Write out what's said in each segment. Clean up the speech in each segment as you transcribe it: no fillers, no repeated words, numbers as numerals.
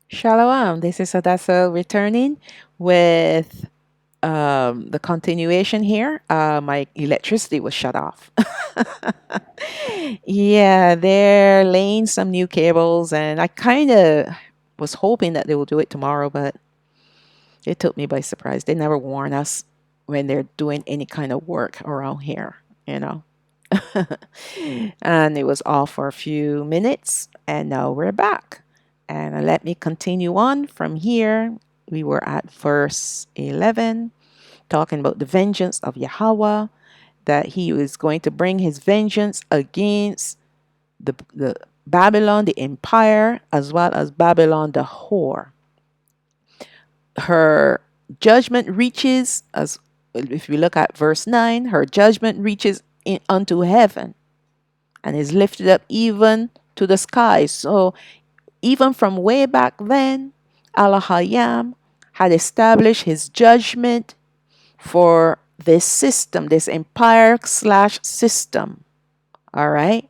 Shalawam, this is Adasa returning with the continuation here. My electricity was shut off. Yeah, they're laying some new cables, and I kind of was hoping that they will do it tomorrow, but it took me by surprise. They never warn us when they're doing any kind of work around here, you know. And it was off for a few minutes, and now we're back. And let me continue on from here. We were at verse 11, talking about the vengeance of Yahweh, that he was going to bring his vengeance against the Babylon, the empire, as well as Babylon, the whore. Her judgment reaches, as if we look at verse 9, her judgment reaches unto heaven and is lifted up even to the skies. So even from way back then, Allahayam had established his judgment for this system, this empire slash system. All right.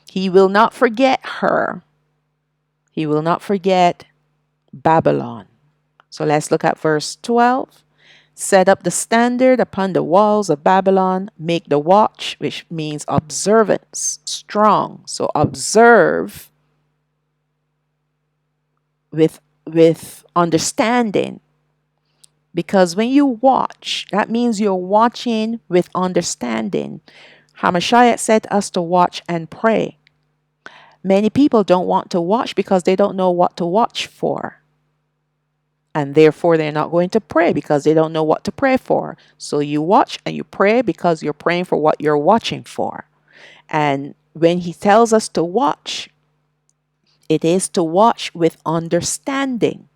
He will not forget her. He will not forget Babylon. So let's look at verse 12. Set up the standard upon the walls of Babylon, make the watch, which means observance, strong. So observe with understanding. Because when you watch, that means you're watching with understanding. Hamashiach said us to watch and pray. Many people don't want to watch because they don't know what to watch for. And therefore, they're not going to pray because they don't know what to pray for. So you watch and you pray because you're praying for what you're watching for. And when he tells us to watch, it is to watch with understanding.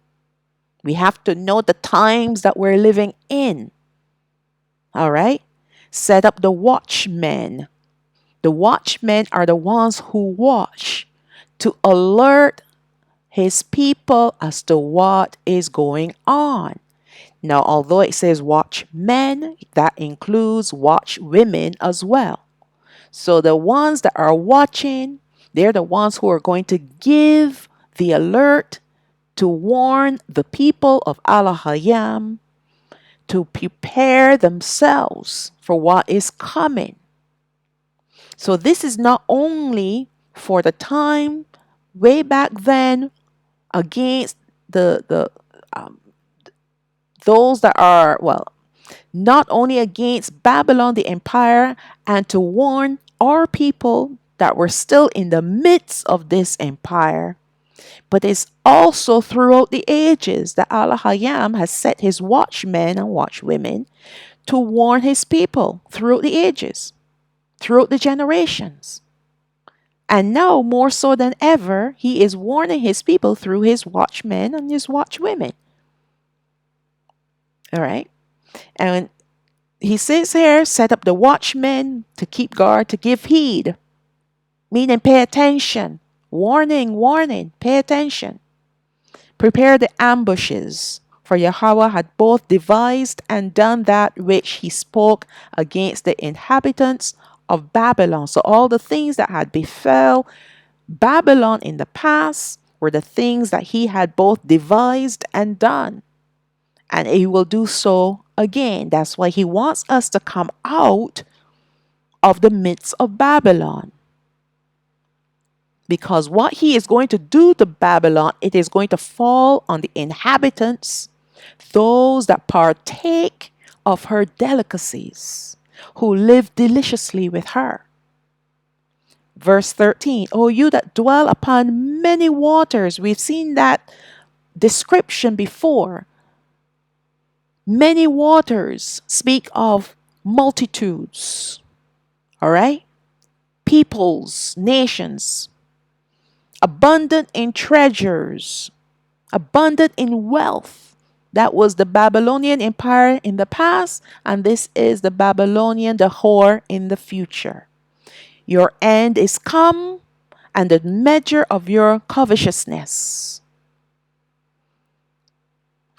We have to know the times that we're living in. All right? Set up the watchmen. The watchmen are the ones who watch to alert his people as to what is going on. Now, although it says watchmen, that includes watchwomen as well. So the ones that are watching, they're the ones who are going to give the alert to warn the people of Allahayam to prepare themselves for what is coming. So this is not only for the time way back then against the those that are, well, not only against Babylon the empire, and to warn our people that were still in the midst of this empire, but it's also throughout the ages that Allahayam has set his watchmen and watchwomen to warn his people throughout the ages, throughout the generations. And now, more so than ever, he is warning his people through his watchmen and his watchwomen. All right. And he says here, set up the watchmen to keep guard, to give heed, meaning pay attention. Warning, warning, pay attention. Prepare the ambushes, for Yahweh had both devised and done that which he spoke against the inhabitants of Babylon. So all the things that had befell Babylon in the past were the things that he had both devised and done. And he will do so again. That's why he wants us to come out of the midst of Babylon. Because what he is going to do to Babylon, it is going to fall on the inhabitants, those that partake of her delicacies, who live deliciously with her. Verse 13, O you that dwell upon many waters. We've seen that description before. Many waters speak of multitudes. All right? Peoples, nations. Abundant in treasures, abundant in wealth. That was the Babylonian empire in the past, and this is the Babylonian, the whore, in the future. Your end is come, and the measure of your covetousness.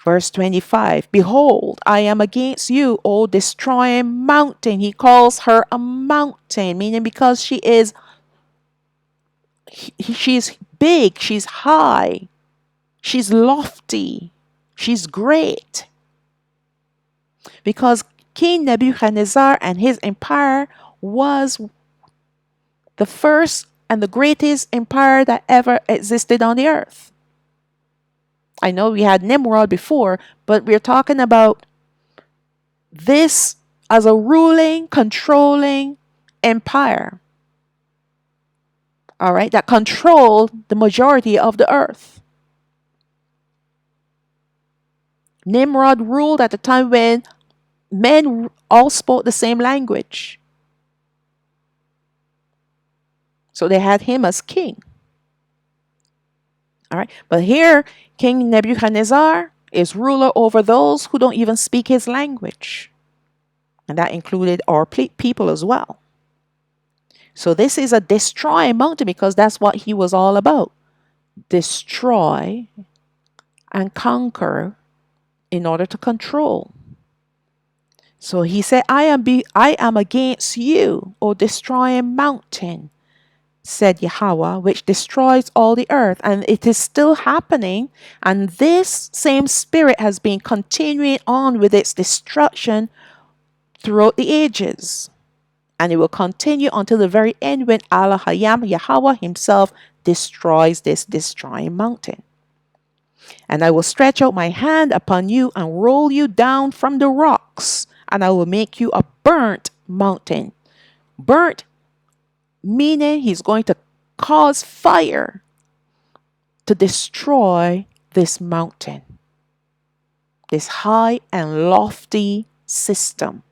Verse 25, behold, I am against you, O destroying mountain. He calls her a mountain, meaning because she's big, she's high. She's lofty. She's great. Because King Nebuchadnezzar and his empire was the first and the greatest empire that ever existed on the earth. I know we had Nimrod before, but we're talking about this as a ruling, controlling empire. All right, that controlled the majority of the earth. Nimrod ruled at a time when men all spoke the same language. So they had him as king. All right. But here, King Nebuchadnezzar is ruler over those who don't even speak his language. And that included our people as well. So this is a destroy mountain because that's what he was all about. Destroy and conquer in order to control. So he said, I am against you, O destroying mountain, said Yahweh, which destroys all the earth. And it is still happening. And this same spirit has been continuing on with its destruction throughout the ages. And it will continue until the very end when Allah Hayam, Yahweh himself, destroys this destroying mountain. And I will stretch out my hand upon you and roll you down from the rocks, and I will make you a burnt mountain. Burnt meaning he's going to cause fire to destroy this mountain, this high and lofty system.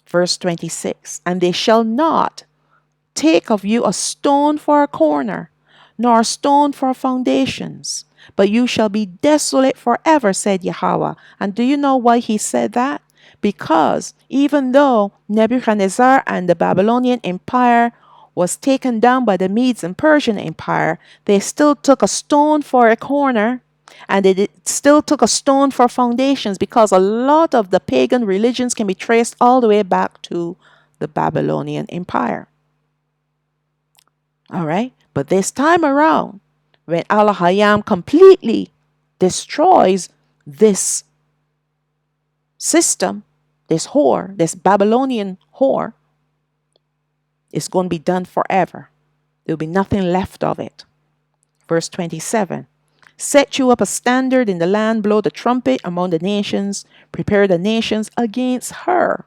Verse 26, and they shall not take of you a stone for a corner, nor a stone for foundations, but you shall be desolate forever, said Yahweh. And do you know why he said that? Because even though Nebuchadnezzar and the Babylonian Empire was taken down by the Medes and Persian Empire, they still took a stone for a corner, and they still took a stone for foundations, because a lot of the pagan religions can be traced all the way back to the Babylonian Empire. All right? But this time around, when Allah Hayam completely destroys this system, this whore, this Babylonian whore, it's going to be done forever. There will be nothing left of it. Verse 27. Set you up a standard in the land, blow the trumpet among the nations, prepare the nations against her.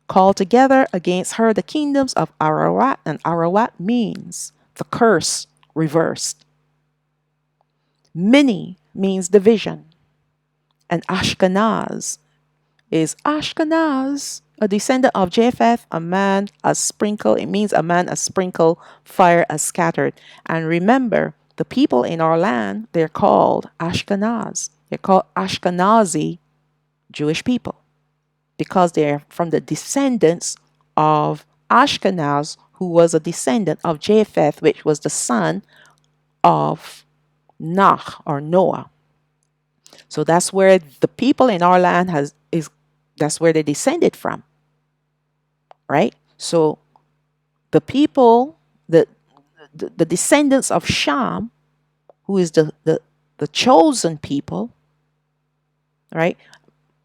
Call together against her the kingdoms of Ararat, and Ararat means the curse reversed. Many means division. And Ashkenaz is Ashkenaz, a descendant of Japheth, a man as sprinkled. It means a man as sprinkled, fire as scattered. And remember, the people in our land, they're called Ashkenaz. They're called Ashkenazi Jewish people because they're from the descendants of Ashkenaz, who was a descendant of Japheth, which was the son of Noah. So that's where the people in our land that's where they descended from. Right? So the people, the descendants of Shem, who is the chosen people, right?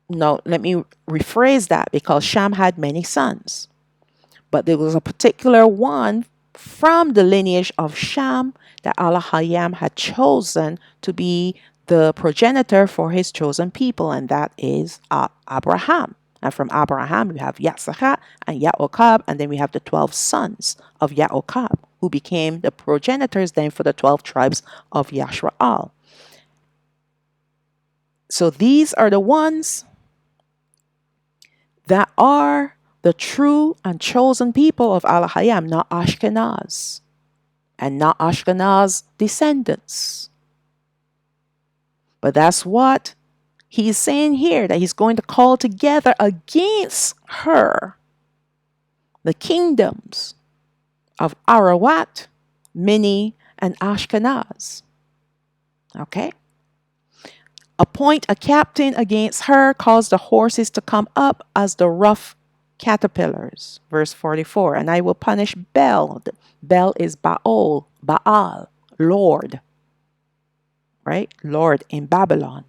No, let me rephrase that, because Shem had many sons. But there was a particular one from the lineage of Shem that Allah Hayam had chosen to be the progenitor for his chosen people, and that is Abraham. And from Abraham, we have Yitzchak and Yaakov, and then we have the 12 sons of Yaakov, who became the progenitors then for the 12 tribes of Yashraal. So these are the ones that are the true and chosen people of Allah Hayam, not Ashkenaz, and not Ashkenaz descendants. But that's what he's saying here, that he's going to call together against her the kingdoms of Ararat, Mini, and Ashkenaz. Okay? Appoint a captain against her, cause the horses to come up as the rough caterpillars. Verse 44. And I will punish Bel. Bel is Baal, Lord. right? Lord in Babylon.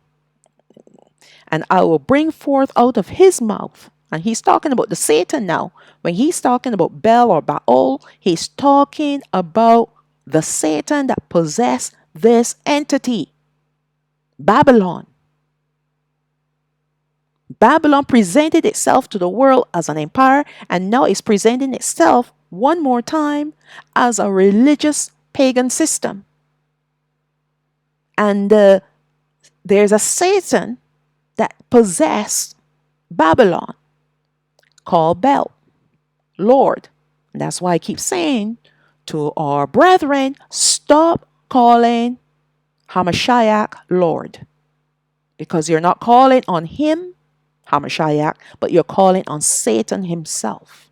And I will bring forth out of his mouth. And he's talking about the Satan now. When he's talking about Bel or Baal, he's talking about the Satan that possessed this entity, Babylon. Babylon presented itself to the world as an empire, and now it's presenting itself one more time as a religious pagan system. And there's a Satan that possessed Babylon called Bel, Lord. And that's why I keep saying to our brethren, stop calling Hamashiach Lord. Because you're not calling on him, Hamashiach, but you're calling on Satan himself.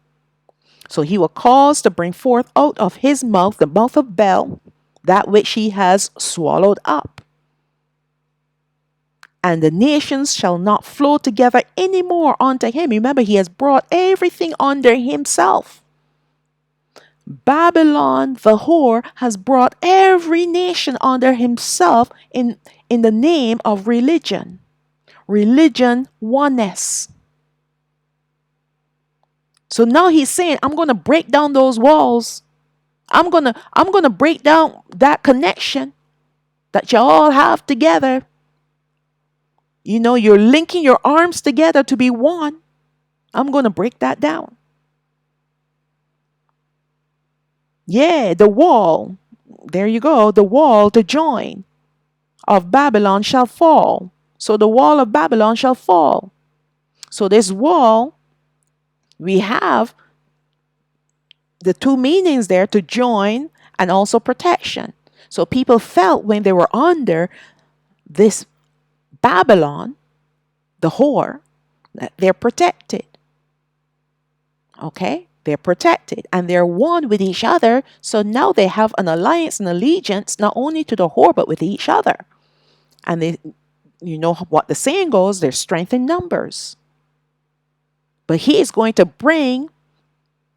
So he will cause to bring forth out of his mouth, the mouth of Bel, that which he has swallowed up. And the nations shall not flow together anymore unto him. Remember, he has brought everything under himself. Babylon, the whore, has brought every nation under himself in the name of religion. Religion, oneness. So now he's saying, I'm going to break down those walls. I'm going to break down that connection that you all have together. You know, you're linking your arms together to be one. I'm going to break that down. Yeah, the wall. There you go. The wall to join of Babylon shall fall. So the wall of Babylon shall fall. So this wall, we have the two meanings there, to join and also protection. So people felt when they were under this Babylon, the whore, that they're protected. Okay? They're protected and they're one with each other. So now they have an alliance and allegiance not only to the whore but with each other. And they, you know what the saying goes, there's strength in numbers. But he is going to bring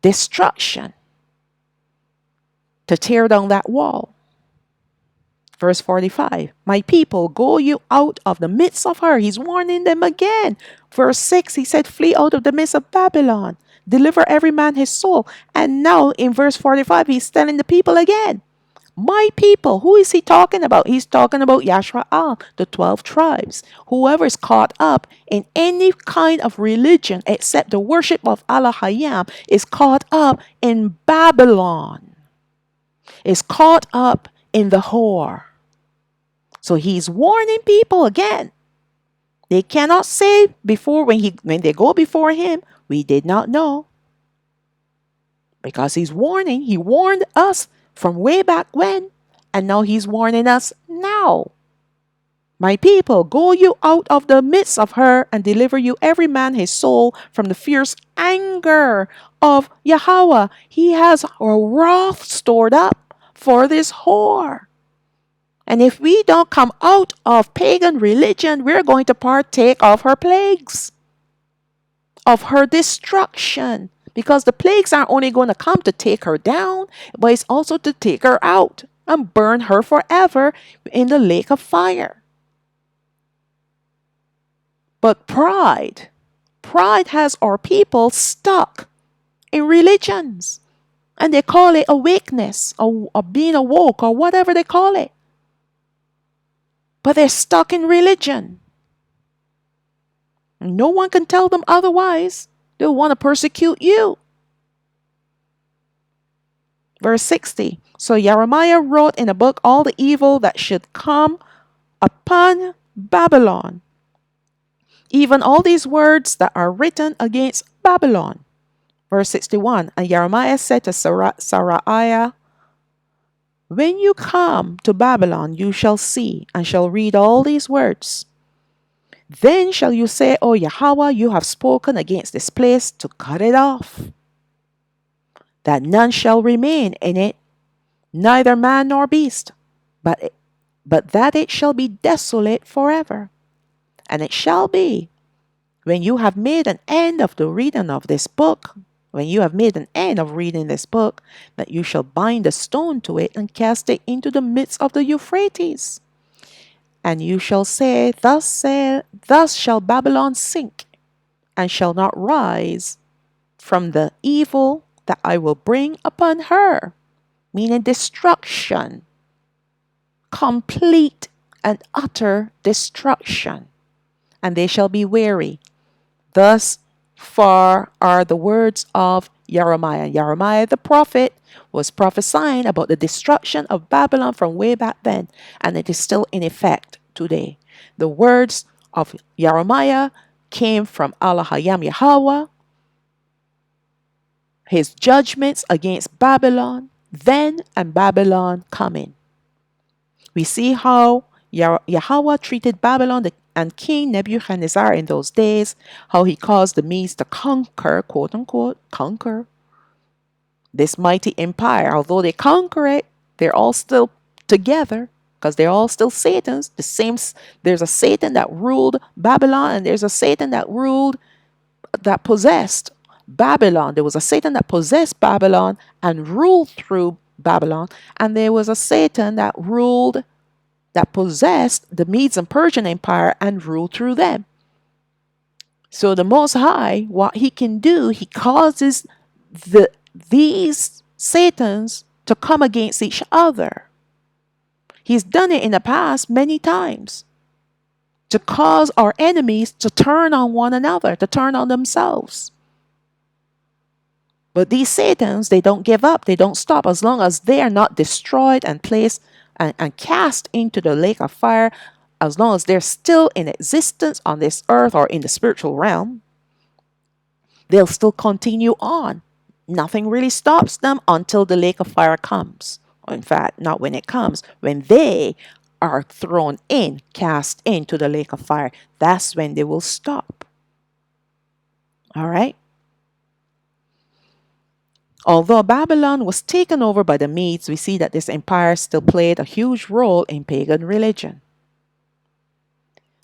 destruction to tear down that wall. Verse 45, my people, go you out of the midst of her. He's warning them again. Verse 6, he said, flee out of the midst of Babylon. Deliver every man his soul. And now in verse 45, he's telling the people again, my people. Who is he talking about? He's talking about Yashrael, the 12 tribes. Whoever is caught up in any kind of religion except the worship of Allah Hayam is caught up in Babylon. Is caught up in the whore. So he's warning people again. They cannot say before when they go before him, we did not know. Because he's warning. He warned us from way back when. And now he's warning us now. My people, go you out of the midst of her and deliver you every man his soul from the fierce anger of Yahweh. He has a wrath stored up for this whore. And if we don't come out of pagan religion, we're going to partake of her plagues, of her destruction. Because the plagues aren't only going to come to take her down, but it's also to take her out and burn her forever in the lake of fire. But pride has our people stuck in religions. And they call it awakeness or being awoke or whatever they call it. But they're stuck in religion. No one can tell them otherwise. They'll want to persecute you. Verse 60. So Jeremiah wrote in a book all the evil that should come upon Babylon. Even all these words that are written against Babylon. Verse 61. And Jeremiah said to Saraiah, when you come to Babylon, you shall see and shall read all these words. Then shall you say, O Yahweh, you have spoken against this place to cut it off, that none shall remain in it, neither man nor beast, but that it shall be desolate forever. And it shall be, when you have made an end of the reading of this book, that you shall bind a stone to it and cast it into the midst of the Euphrates. And you shall say, thus shall Babylon sink, and shall not rise from the evil that I will bring upon her, meaning destruction, complete and utter destruction. And they shall be weary. Thus far are the words of Jeremiah. Jeremiah the prophet was prophesying about the destruction of Babylon from way back then, and it is still in effect today. The words of Jeremiah came from Elohim Yahweh, his judgments against Babylon then and Babylon coming. We see how Yahweh treated Babylon and King Nebuchadnezzar in those days, how he caused the Medes to conquer, quote unquote, conquer this mighty empire. Although they conquer it, they're all still together because they're all still Satans. There's a Satan that ruled Babylon, and there's a Satan that possessed Babylon. There was a Satan that possessed Babylon and ruled through Babylon, and there was a Satan that possessed the Medes and Persian Empire and ruled through them. So the Most High, what he can do, he causes these Satans to come against each other. He's done it in the past many times to cause our enemies to turn on one another, to turn on themselves. But these Satans, they don't give up. They don't stop as long as they are not destroyed and placed and cast into the lake of fire. As long as they're still in existence on this earth or in the spiritual realm, they'll still continue on. Nothing really stops them until the lake of fire comes. In fact, not when it comes, when they are thrown in, cast into the lake of fire. That's when they will stop. All right? Although Babylon was taken over by the Medes, we see that this empire still played a huge role in pagan religion,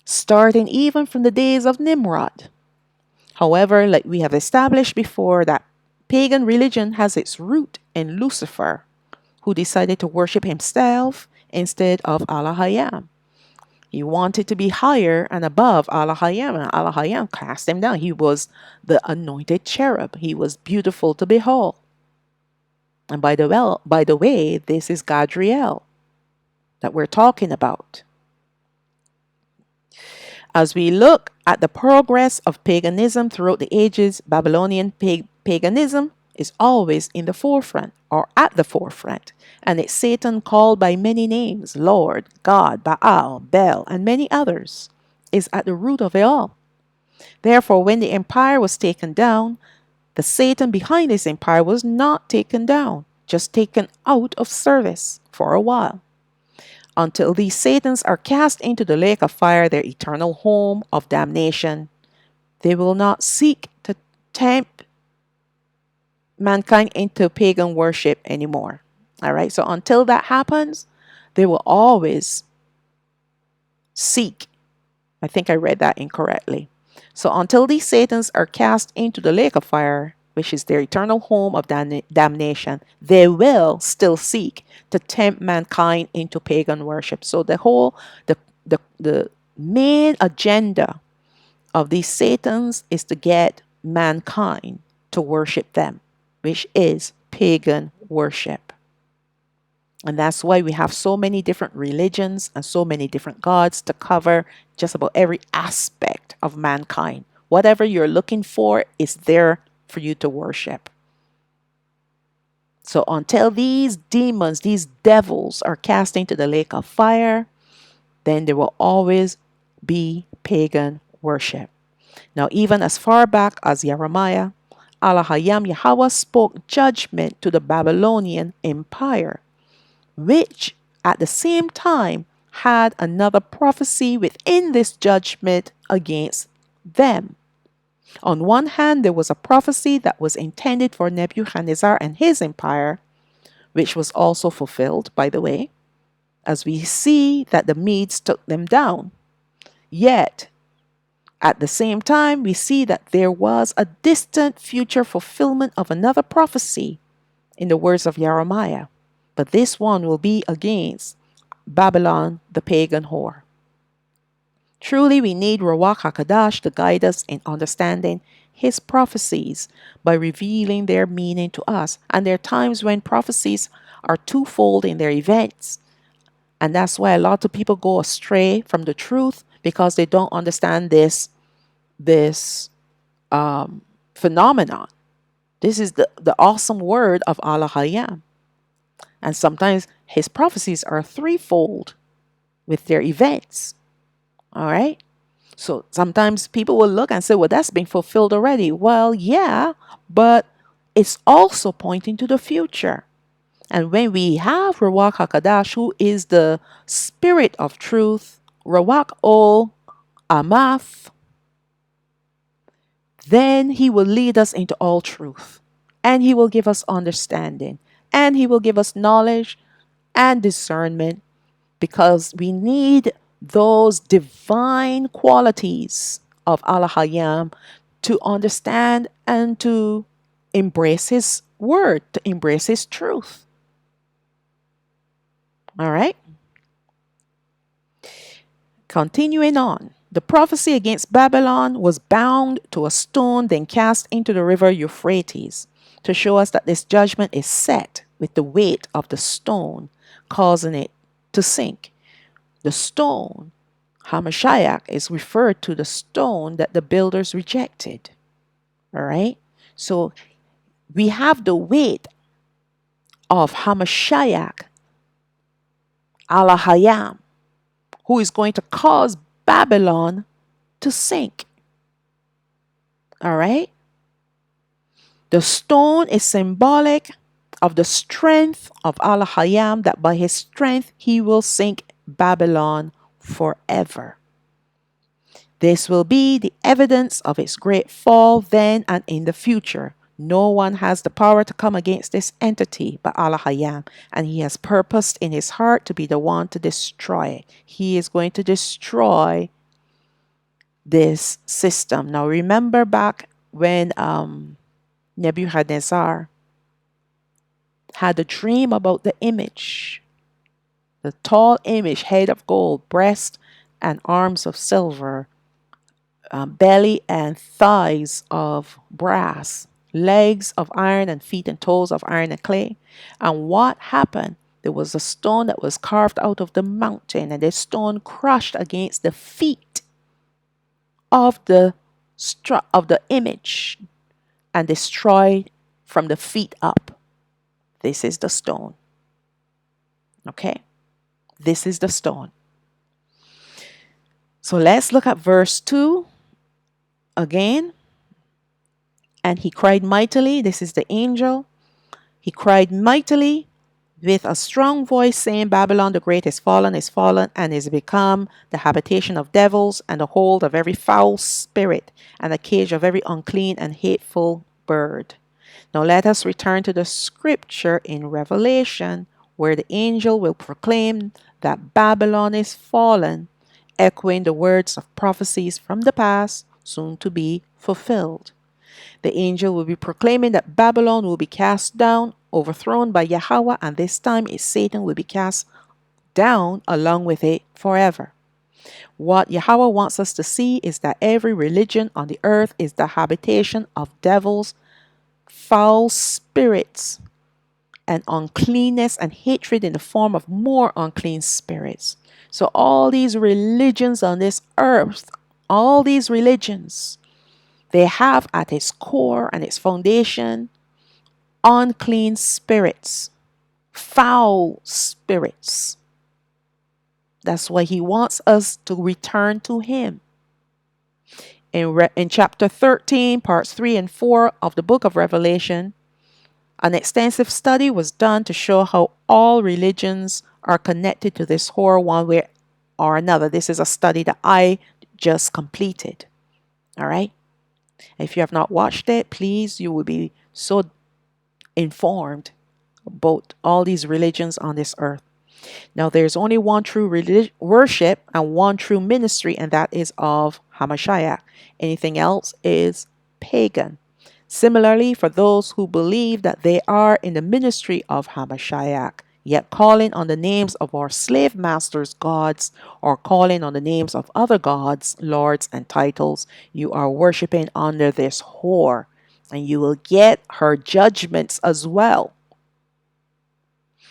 starting even from the days of Nimrod. However, like we have established before, that pagan religion has its root in Lucifer, who decided to worship himself instead of Elohim. He wanted to be higher and above Elohim, and Elohim cast him down. He was the anointed cherub. He was beautiful to behold. And by the way, this is Gadriel that we're talking about. As we look at the progress of paganism throughout the ages, Babylonian paganism is always in the forefront or at the forefront, and it's Satan called by many names, Lord, God, Baal, Bel, and many others, is at the root of it all. Therefore, when the empire was taken down, the Satan behind this empire was not taken down, just taken out of service for a while. Until these Satans are cast into the lake of fire, their eternal home of damnation, they will not seek to tempt mankind into pagan worship anymore. All right, so until that happens, they will always seek. I think I read that incorrectly. So until these Satans are cast into the lake of fire, which is their eternal home of damnation, they will still seek to tempt mankind into pagan worship. So the main agenda of these Satans is to get mankind to worship them, which is pagan worship. And that's why we have so many different religions and so many different gods to cover just about every aspect of mankind. Whatever you're looking for is there for you to worship. So until these demons, these devils are cast into the lake of fire, then there will always be pagan worship. Now, even as far back as Jeremiah, Elohim Yahweh spoke judgment to the Babylonian Empire, which at the same time had another prophecy within this judgment against them. On one hand, there was a prophecy that was intended for Nebuchadnezzar and his empire, which was also fulfilled, by the way, as we see that the Medes took them down. Yet, at the same time, we see that there was a distant future fulfillment of another prophecy in the words of Jeremiah. But this one will be against Babylon, the pagan whore. Truly, we need Ruach HaKadosh to guide us in understanding his prophecies by revealing their meaning to us. And there are times when prophecies are twofold in their events. And that's why a lot of people go astray from the truth because they don't understand this phenomenon. This is the awesome word of Allah Hayam. And sometimes his prophecies are threefold with their events. All right. So sometimes people will look and say, well, that's been fulfilled already. Well, yeah, but it's also pointing to the future. And when we have Ruach HaKadosh, who is the spirit of truth, Ruach O Amath, then he will lead us into all truth. And he will give us understanding. And he will give us knowledge and discernment because we need those divine qualities of Allah Hayam to understand and to embrace his word, to embrace his truth. All right. Continuing on. The prophecy against Babylon was bound to a stone, then cast into the river Euphrates, to show us that this judgment is set with the weight of the stone, causing it to sink. The stone, Hamashiach, is referred to the stone that the builders rejected. All right. So we have the weight of Hamashiach, Allah Hayam, who is going to cause Babylon to sink. All right. The stone is symbolic of the strength of Allah Hayam, that by his strength he will sink Babylon forever. This will be the evidence of its great fall then and in the future. No one has the power to come against this entity but Allah Hayam, and he has purposed in his heart to be the one to destroy it. He is going to destroy this system. Now remember back when Nebuchadnezzar had a dream about the image, the tall image, head of gold, breast and arms of silver, belly and thighs of brass, legs of iron and feet and toes of iron and clay. And what happened? There was a stone that was carved out of the mountain, and this stone crushed against the feet of the image and destroyed from the feet up. This is the stone. Okay? This is the stone. So let's look at verse 2 again. And he cried mightily. This is the angel. He cried mightily with a strong voice, saying, Babylon the great is fallen, and is become the habitation of devils, and the hold of every foul spirit, and the cage of every unclean and hateful bird. Now let us return to the scripture in Revelation, where the angel will proclaim that Babylon is fallen, echoing the words of prophecies from the past, soon to be fulfilled. The angel will be proclaiming that Babylon will be cast down, overthrown by Yahweh, and this time Satan will be cast down along with it forever. What Yahweh wants us to see is that every religion on the earth is the habitation of devils, foul spirits, and uncleanness and hatred in the form of more unclean spirits. So all these religions on this earth, all these religions, they have at its core and its foundation unclean spirits, foul spirits. That's why he wants us to return to him. In chapter 13, parts 3 and 4 of the book of Revelation, an extensive study was done to show how all religions are connected to this horror one way or another. This is a study that I just completed. All right. If you have not watched it, please, you will be so informed about all these religions on this earth. Now, there's only one true worship and one true ministry, and that is of Hamashiach. Anything else is pagan. Similarly, for those who believe that they are in the ministry of Hamashiach, Yet calling on the names of our slave masters gods, or calling on the names of other gods, lords, and titles, you are worshiping under this whore, and you will get her judgments as well.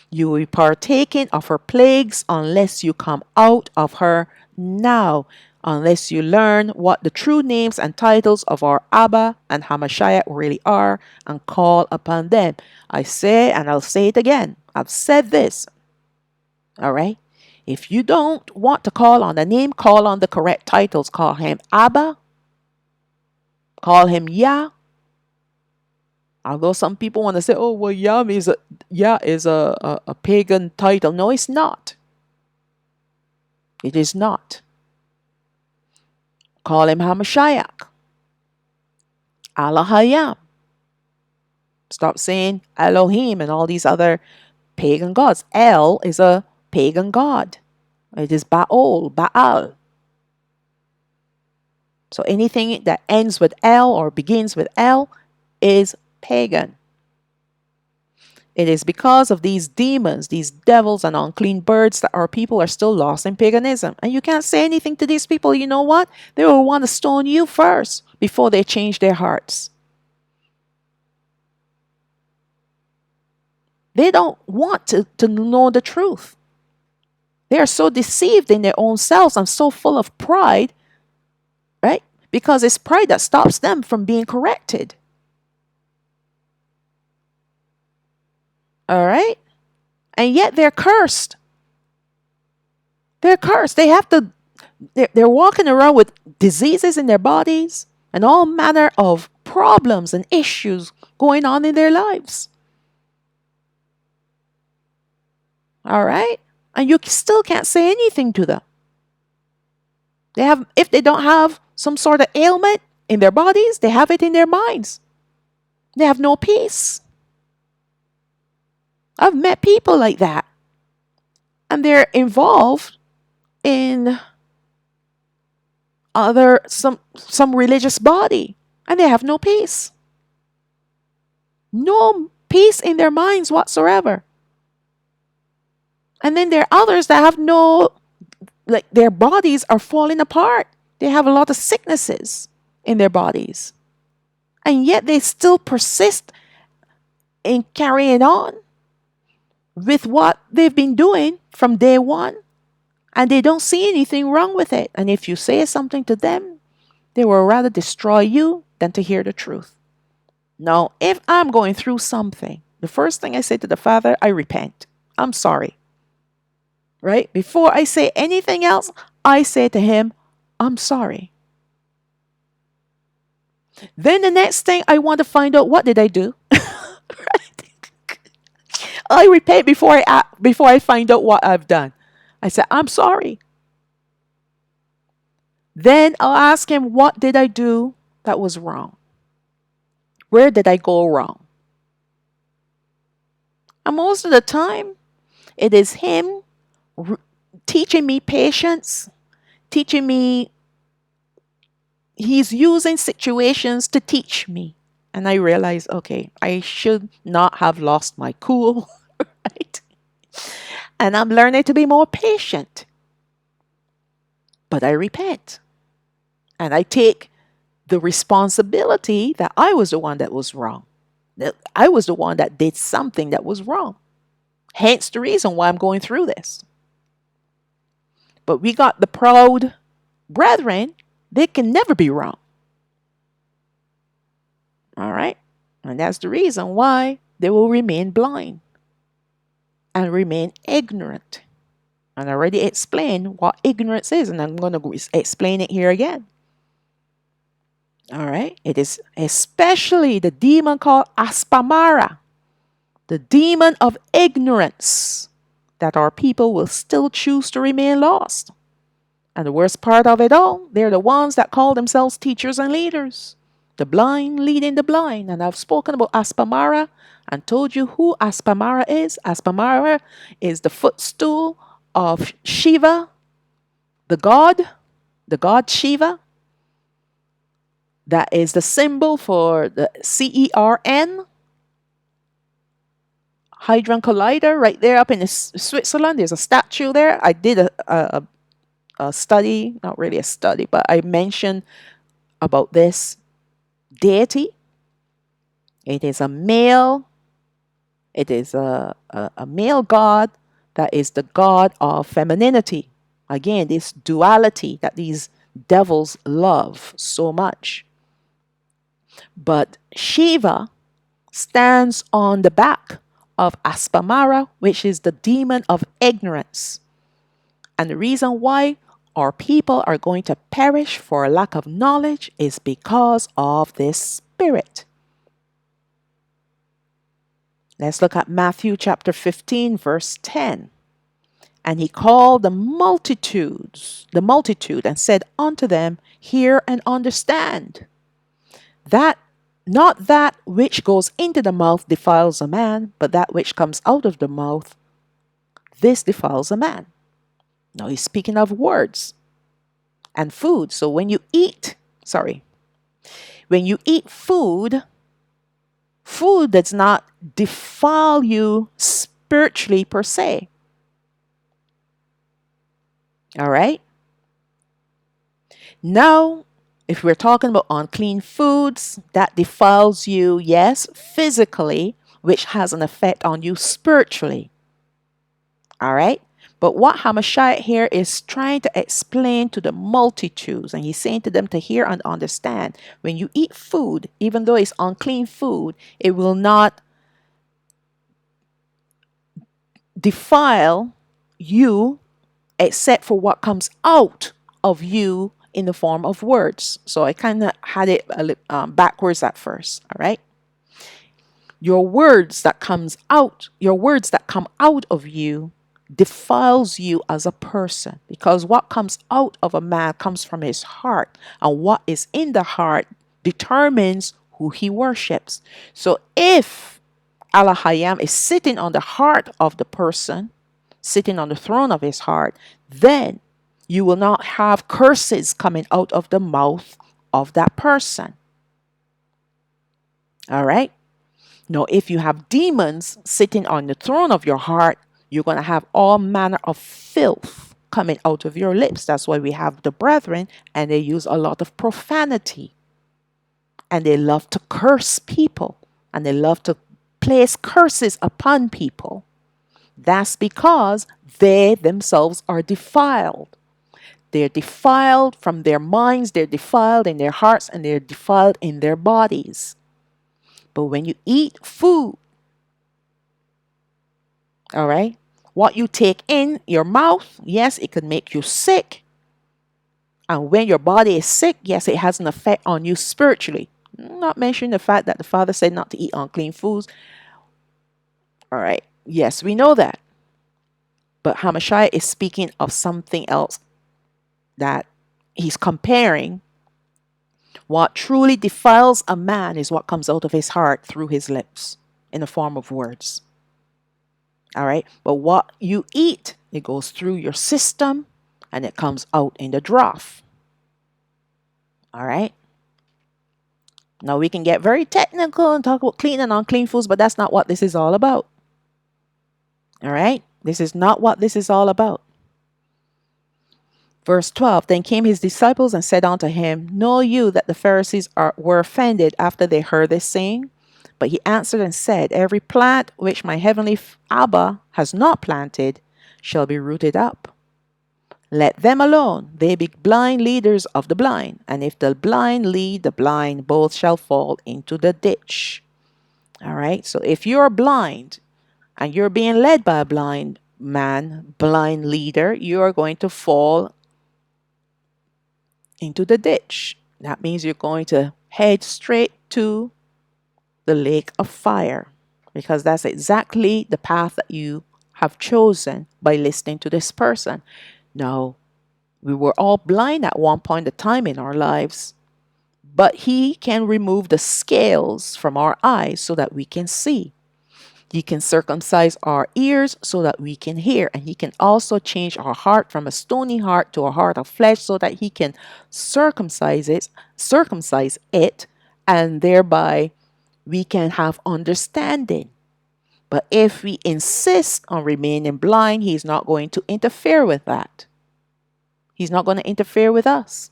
You will be partaking of her plagues unless you come out of her now, unless you learn what the true names and titles of our Abba and Hamashiach really are and call upon them. I say, and I'll say it again, I've said this, all right? If you don't want to call on the name, call on the correct titles. Call him Abba, call him Yah. Although some people want to say, oh, well, Yah is a pagan title. No, it's not. It is not. Call him Hamashiach, Allah Hayam. Stop saying Elohim and all these other pagan gods. El is a pagan god. It is Baal. So anything that ends with El or begins with El is pagan. It is because of these demons, these devils and unclean birds that our people are still lost in paganism. And you can't say anything to these people. You know what? They will want to stone you first before they change their hearts. They don't want to know the truth. They are so deceived in their own selves and so full of pride, right? Because it's pride that stops them from being corrected. All right? And yet they're cursed. They're cursed. They're walking around with diseases in their bodies and all manner of problems and issues going on in their lives. All right? And you still can't say anything to them. If they don't have some sort of ailment in their bodies, they have it in their minds. They have no peace. I've met people like that. And they're involved in some religious body. And they have no peace. No peace in their minds whatsoever. And then there are others that have their bodies are falling apart. They have a lot of sicknesses in their bodies. And yet they still persist in carrying on with what they've been doing from day one. And they don't see anything wrong with it. And if you say something to them, they will rather destroy you than to hear the truth. Now, if I'm going through something, the first thing I say to the Father, I repent. I'm sorry. Right? Before I say anything else, I say to him, I'm sorry. Then the next thing I want to find out, what did I do? Right? I repent before I find out what I've done. I say, I'm sorry. Then I'll ask him, what did I do that was wrong? Where did I go wrong? And most of the time, it is him teaching me patience, teaching me. He's using situations to teach me. And I realize, okay, I should not have lost my cool, right? And I'm learning to be more patient. But I repent. And I take the responsibility that I was the one that was wrong. That I was the one that did something that was wrong. Hence the reason why I'm going through this. But we got the proud brethren. They can never be wrong. All right? And that's the reason why they will remain blind and remain ignorant. And I already explained what ignorance is, and I'm going to explain it here again. All right? It is especially the demon called Aspamara, the demon of ignorance, that our people will still choose to remain lost. And the worst part of it all, they're the ones that call themselves teachers and leaders. The blind leading the blind. And I've spoken about Aspamara and told you who Aspamara is. Aspamara is the footstool of Shiva, the god Shiva. That is the symbol for the CERN. Hadron Collider right there up in Switzerland. There's a statue there. I did a study, not really a study, but I mentioned about this deity. It is a male. It is a male god that is the god of femininity. Again, this duality that these devils love so much. But Shiva stands on the back of Aspamara, which is the demon of ignorance. And the reason why our people are going to perish for a lack of knowledge is because of this spirit. Let's look at Matthew chapter 15, verse 10. And he called the multitude, and said unto them, hear and understand, that not that which goes into the mouth defiles a man, but that which comes out of the mouth, this defiles a man. Now he's speaking of words and food. So when you eat food, food does not defile you spiritually per se. All right? Now, if we're talking about unclean foods, that defiles you, yes, physically, which has an effect on you spiritually. All right? But what Hamashiach here is trying to explain to the multitudes, and he's saying to them to hear and understand, when you eat food, even though it's unclean food, it will not defile you except for what comes out of you in the form of words. So I kind of had it backwards at first. All right. Your words that come out of you defiles you as a person, because what comes out of a man comes from his heart, and what is in the heart determines who he worships. So if Allah Hayam is sitting on the heart of the person, sitting on the throne of his heart, then you will not have curses coming out of the mouth of that person. All right? Now, if you have demons sitting on the throne of your heart, you're going to have all manner of filth coming out of your lips. That's why we have the brethren, and they use a lot of profanity. And they love to curse people, and they love to place curses upon people. That's because they themselves are defiled. They're defiled from their minds, they're defiled in their hearts, and they're defiled in their bodies. But when you eat food, all right, what you take in your mouth, yes, it can make you sick. And when your body is sick, yes, it has an effect on you spiritually. I'm not mentioning the fact that the Father said not to eat unclean foods. All right, yes, we know that. But Hamashiach is speaking of something else, that he's comparing. What truly defiles a man is what comes out of his heart through his lips in the form of words. All right. But what you eat, it goes through your system and it comes out in the draught. All right. Now we can get very technical and talk about clean and unclean foods, but that's not what this is all about. All right. This is not what this is all about. Verse 12, then came his disciples and said unto him, know you that the Pharisees were offended after they heard this saying? But he answered and said, every plant which my heavenly Abba has not planted shall be rooted up. Let them alone, they be blind leaders of the blind. And if the blind lead the blind, both shall fall into the ditch. All right, so if you're blind and you're being led by a blind man, blind leader, you are going to fall into the ditch. That means you're going to head straight to the lake of fire, because that's exactly the path that you have chosen by listening to this person. Now, we were all blind at one point of time in our lives, but he can remove the scales from our eyes so that we can see. He can circumcise our ears so that we can hear. And he can also change our heart from a stony heart to a heart of flesh so that he can circumcise it, and thereby we can have understanding. But if we insist on remaining blind, he's not going to interfere with that. He's not going to interfere with us.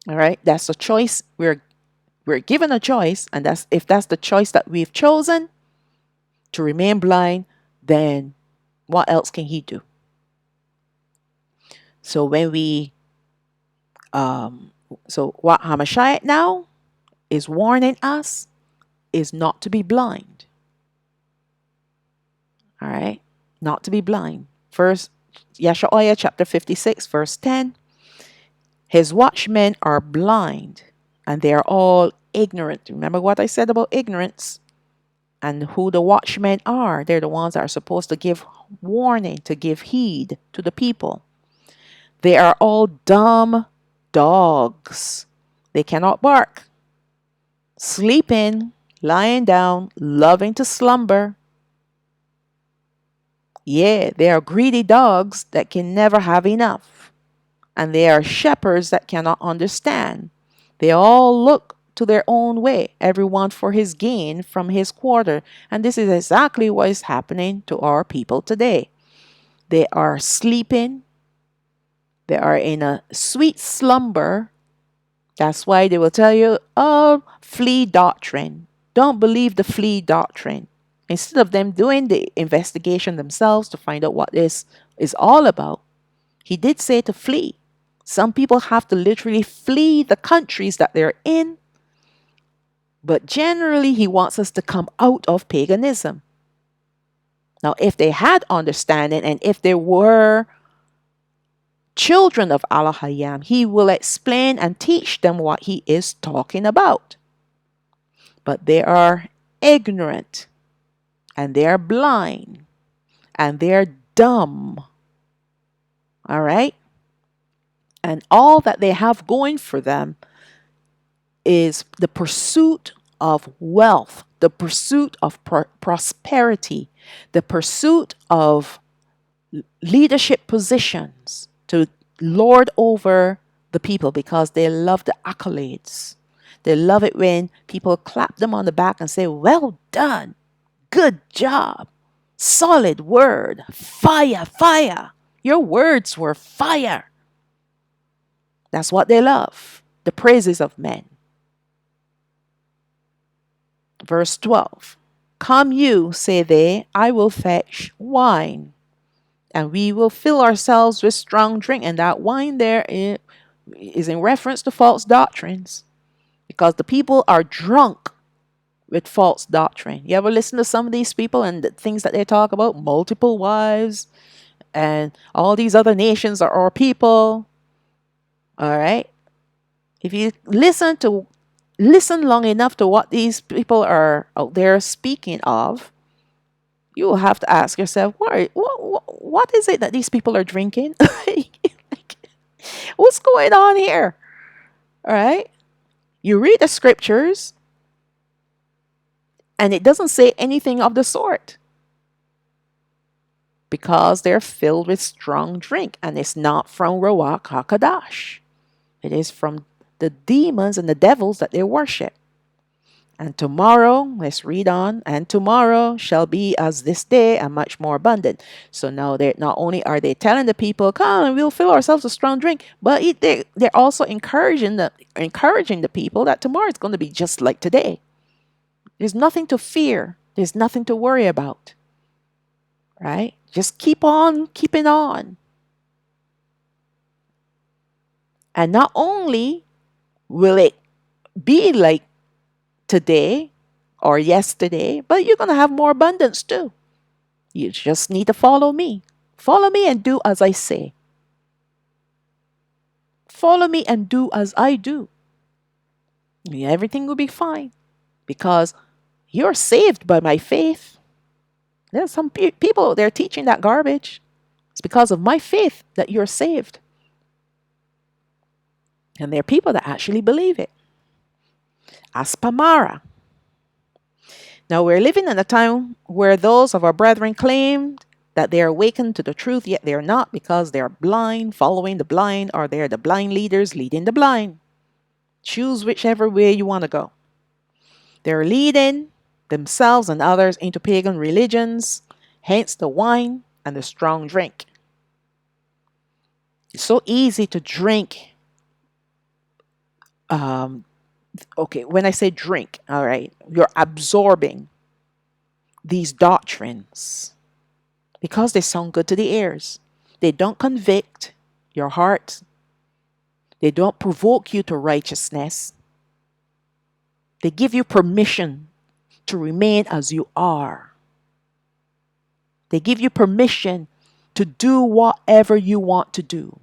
All right? That's a choice. We're given a choice, and that's the choice that we've chosen to remain blind, then what else can he do? So when we so what Hamashiach now is warning us is not to be blind. All right? Not to be blind. First, Yeshua chapter 56, verse 10. His watchmen are blind, and they are all ignorant. Remember what I said about ignorance? And who the watchmen are. They're the ones that are supposed to give warning, to give heed to the people. They are all dumb dogs. They cannot bark. Sleeping, lying down, loving to slumber. Yeah, they are greedy dogs that can never have enough. And they are shepherds that cannot understand. They all look to their own way, everyone for his gain from his quarter. And this is exactly what is happening to our people today. They are sleeping. They are in a sweet slumber. That's why they will tell you, oh, flea doctrine. Don't believe the flea doctrine. Instead of them doing the investigation themselves to find out what this is all about, he did say to flee. Some people have to literally flee the countries that they're in. But generally, he wants us to come out of paganism. Now, if they had understanding and if they were children of Allah Hayam, he will explain and teach them what he is talking about. But they are ignorant, and they are blind, and they are dumb. All right? And all that they have going for them is the pursuit of wealth, the pursuit of prosperity, the pursuit of leadership positions to lord over the people because they love the accolades. They love it when people clap them on the back and say, well done, good job, solid word, fire, fire. Your words were fire. That's what they love, the praises of men. Verse 12. Come you, say they, I will fetch wine, and we will fill ourselves with strong drink. And that wine there is in reference to false doctrines, because the people are drunk with false doctrine. You ever listen to some of these people and the things that they talk about? Multiple wives and all these other nations are our people. All right. If you listen long enough to what these people are out there speaking of, you will have to ask yourself, what is it that these people are drinking? What's going on here? All right. You read the scriptures and it doesn't say anything of the sort, because they're filled with strong drink, and it's not from Ruach HaKadosh. It is from the demons and the devils that they worship. And tomorrow, let's read on, and tomorrow shall be as this day and much more abundant. So now they're not only are they telling the people, come and we'll fill ourselves with strong drink, but they're also encouraging the people that tomorrow is going to be just like today. There's nothing to fear. There's nothing to worry about. Right? Just keep on keeping on. And not only will it be like today or yesterday, but you're going to have more abundance too. You just need to follow me. Follow me and do as I say. Follow me and do as I do. Everything will be fine, because you're saved by my faith. There's some people, they're teaching that garbage. It's because of my faith that you're saved. And there are people that actually believe it. Aspamara. Now we're living in a time where those of our brethren claim that they are awakened to the truth, yet they are not, because they are blind, following the blind, or they are the blind leaders leading the blind. Choose whichever way you want to go. They're leading themselves and others into pagan religions, hence the wine and the strong drink. It's so easy to drink. Um, okay, when I say drink, all right, you're absorbing these doctrines because they sound good to the ears. They don't convict your heart, they don't provoke you to righteousness. They give you permission to remain as you are. They give you permission to do whatever you want to do.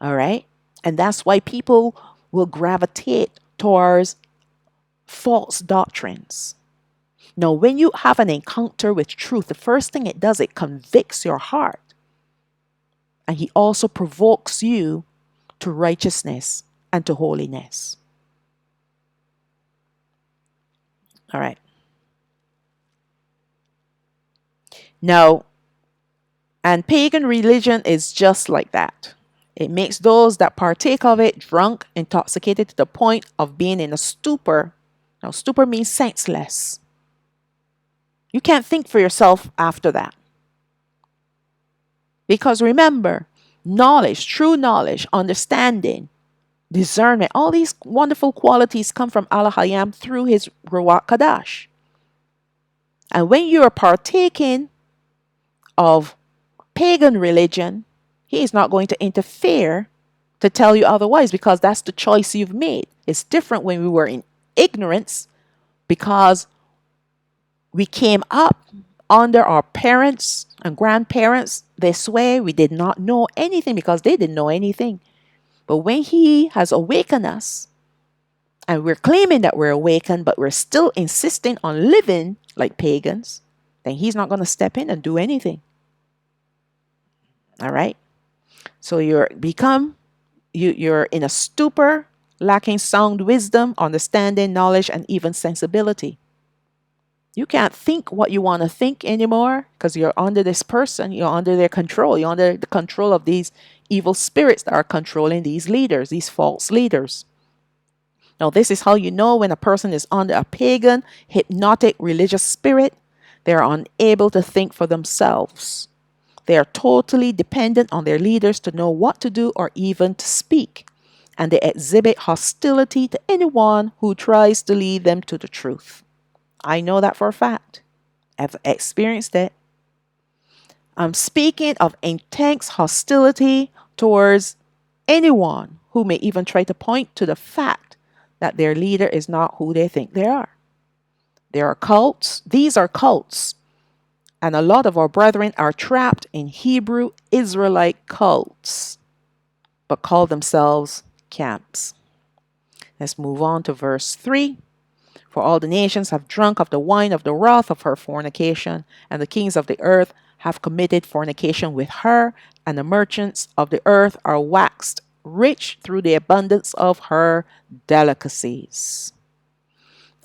All right? And that's why people will gravitate towards false doctrines. Now, when you have an encounter with truth, the first thing it does, it convicts your heart. And he also provokes you to righteousness and to holiness. All right. Now, and pagan religion is just like that. It makes those that partake of it drunk, intoxicated to the point of being in a stupor. Now, stupor means senseless. You can't think for yourself after that. Because remember, knowledge, true knowledge, understanding, discernment, all these wonderful qualities come from Allah Hayam through his Ruach Kadash. And when you are partaking of pagan religion, he is not going to interfere to tell you otherwise because that's the choice you've made. It's different when we were in ignorance because we came up under our parents and grandparents this way. We did not know anything because they didn't know anything. But when he has awakened us, and we're claiming that we're awakened, but we're still insisting on living like pagans, then he's not going to step in and do anything. All right? So you're in a stupor, lacking sound wisdom, understanding, knowledge, and even sensibility. You can't think what you want to think anymore because you're under this person. You're under their control. You're under the control of these evil spirits that are controlling these leaders, these false leaders. Now, this is how you know when a person is under a pagan, hypnotic religious spirit. They're unable to think for themselves. They are totally dependent on their leaders to know what to do or even to speak. And they exhibit hostility to anyone who tries to lead them to the truth. I know that for a fact. I've experienced it. I'm speaking of intense hostility towards anyone who may even try to point to the fact that their leader is not who they think they are. There are cults. These are cults. And a lot of our brethren are trapped in Hebrew Israelite cults, but call themselves camps. Let's move on to verse 3. For all the nations have drunk of the wine of the wrath of her fornication, and the kings of the earth have committed fornication with her, and the merchants of the earth are waxed rich through the abundance of her delicacies.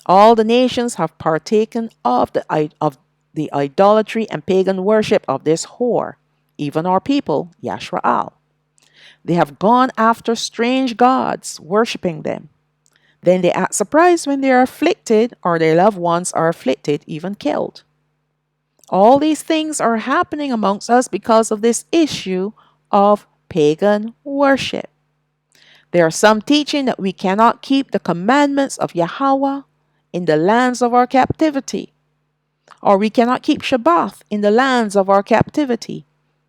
All the nations have partaken of the idolatry and pagan worship of this whore, even our people, Yashraal. They have gone after strange gods, worshipping them. Then they act surprised when they are afflicted or their loved ones are afflicted, even killed. All these things are happening amongst us because of this issue of pagan worship. There are some teaching that we cannot keep the commandments of Yahweh in the lands of our captivity, or we cannot keep Shabbat in the lands of our captivity,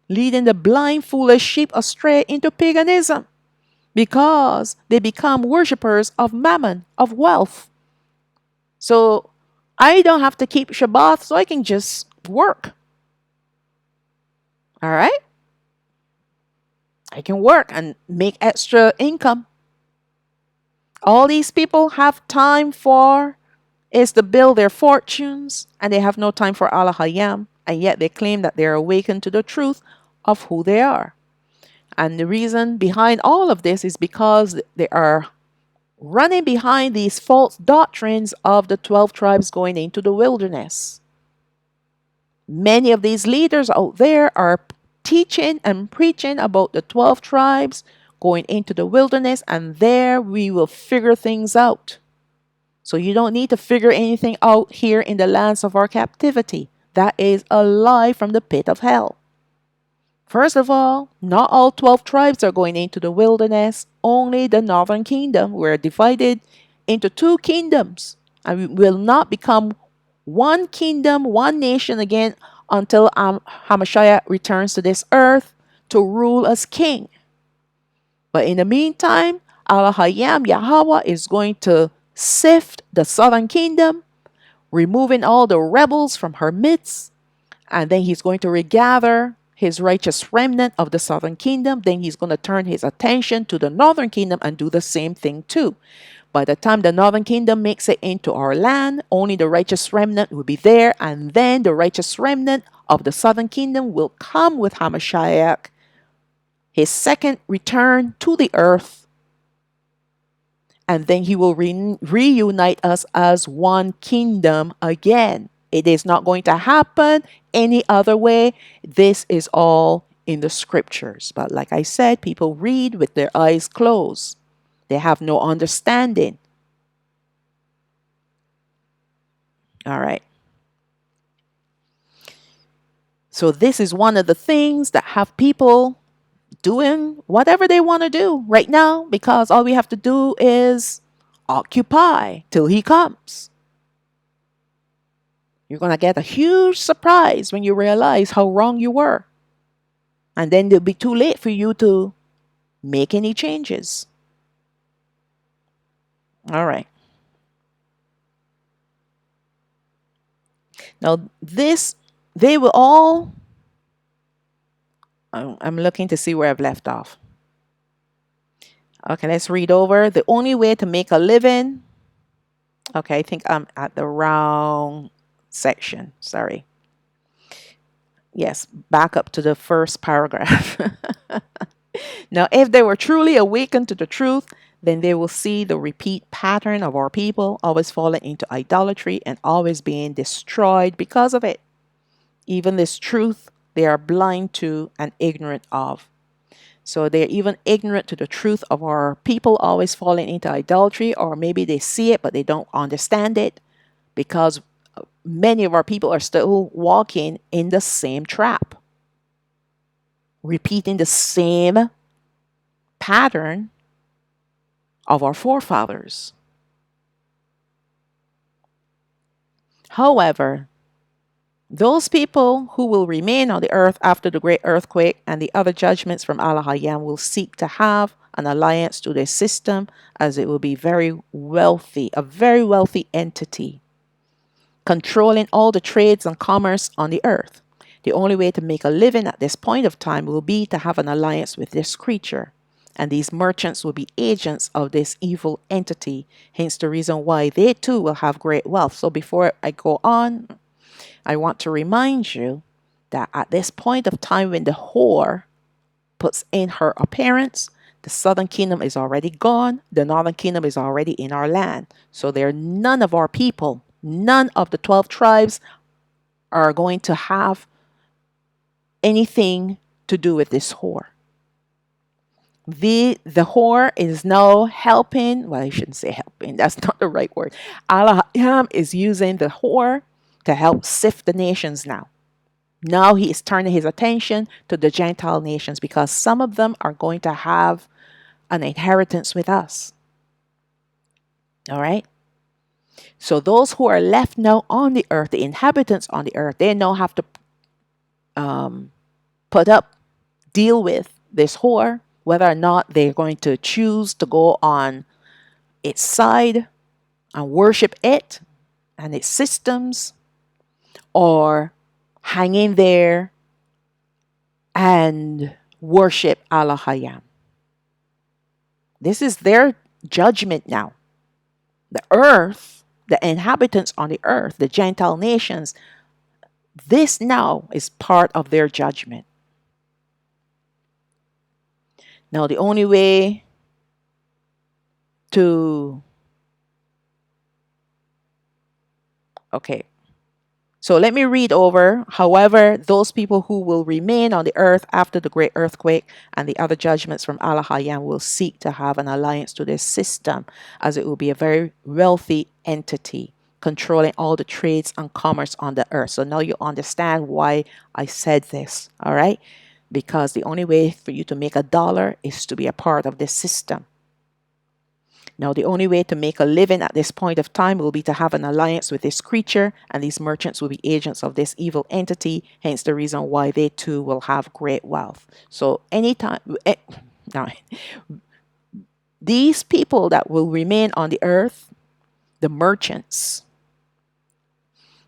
leading the blind, foolish sheep astray into paganism, because they become worshippers of mammon, of wealth. So I don't have to keep Shabbat, so I can just work. All right? I can work and make extra income. All these people have time for is to build their fortunes, and they have no time for Allah Hayam, and yet they claim that they're awakened to the truth of who they are. And the reason behind all of this is because they are running behind these false doctrines of the 12 tribes going into the wilderness. Many of these leaders out there are teaching and preaching about the 12 tribes going into the wilderness, and there we will figure things out. So you don't need to figure anything out here in the lands of our captivity. That is a lie from the pit of hell. First of all, not all 12 tribes are going into the wilderness. Only the northern kingdom. We're divided into two kingdoms. And we will not become one kingdom, one nation again until Hamashiach returns to this earth to rule as king. But in the meantime, Allah Hayam Yahweh is going to sift the southern kingdom, removing all the rebels from her midst, and then he's going to regather his righteous remnant of the southern kingdom. Then he's going to turn his attention to the northern kingdom and do the same thing too. By the time the northern kingdom makes it into our land, only the righteous remnant will be there, and then the righteous remnant of the southern kingdom will come with Hamashiach, his second return to the earth, and then he will reunite us as one kingdom again. It is not going to happen any other way. This is all in the scriptures. But like I said, people read with their eyes closed. They have no understanding. All right. So this is one of the things that have people doing whatever they want to do right now, because all we have to do is occupy till he comes. You're going to get a huge surprise when you realize how wrong you were. And then it'll be too late for you to make any changes. All right. Now, they will all, I'm looking to see where I've left off. Okay, let's read over. The only way to make a living. Okay, I think I'm at the wrong section. Sorry. Yes, back up to the first paragraph. Now, if they were truly awakened to the truth, then they will see the repeat pattern of our people always falling into idolatry and always being destroyed because of it. Even this truth they are blind to and ignorant of. So they're even ignorant to the truth of our people always falling into idolatry, or maybe they see it but they don't understand it, because many of our people are still walking in the same trap, repeating the same pattern of our forefathers. However, those people who will remain on the earth after the great earthquake and the other judgments from Allah Hayam will seek to have an alliance to their system, as it will be very wealthy, a very wealthy entity, controlling all the trades and commerce on the earth. The only way to make a living at this point of time will be to have an alliance with this creature. And these merchants will be agents of this evil entity, hence the reason why they too will have great wealth. So before I go on, I want to remind you that at this point of time when the whore puts in her appearance, the southern kingdom is already gone. The northern kingdom is already in our land. So there are none of our people, none of the 12 tribes are going to have anything to do with this whore. The whore is now helping. Well, I shouldn't say helping. That's not the right word. Allah is using the whore to help sift the nations now. Now he is turning his attention to the Gentile nations, because some of them are going to have an inheritance with us. All right. So those who are left now on the earth, the inhabitants on the earth, they now have to deal with this whore, whether or not they're going to choose to go on its side and worship it and its systems, or hang in there and worship Allah Hayam. This is their judgment now. The earth, the inhabitants on the earth, the Gentile nations, this now is part of their judgment. Now, the only way to... Okay. So let me read over. However, those people who will remain on the earth after the great earthquake and the other judgments from Allah Hayam will seek to have an alliance to this system, as it will be a very wealthy entity controlling all the trades and commerce on the earth. So now you understand why I said this, all right? Because the only way for you to make a dollar is to be a part of this system. Now, the only way to make a living at this point of time will be to have an alliance with this creature, and these merchants will be agents of this evil entity, hence the reason why they too will have great wealth. So, anytime, now, these people that will remain on the earth, the merchants,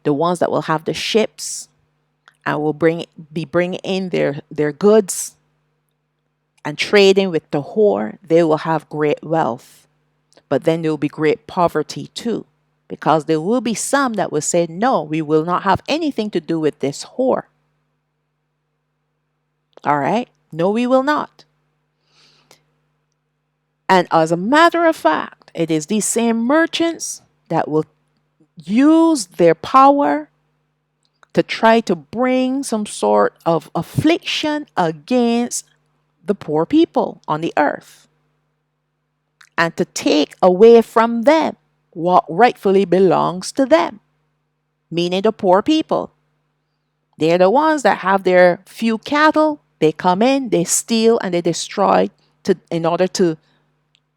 the ones that will have the ships and will be bringing in their goods and trading with the whore, they will have great wealth. But then there will be great poverty too, because there will be some that will say, no, we will not have anything to do with this whore. All right? No, we will not. And as a matter of fact, it is these same merchants that will use their power to try to bring some sort of affliction against the poor people on the earth and to take away from them what rightfully belongs to them, meaning the poor people. They're the ones that have their few cattle. They come in, they steal, and they destroy in order to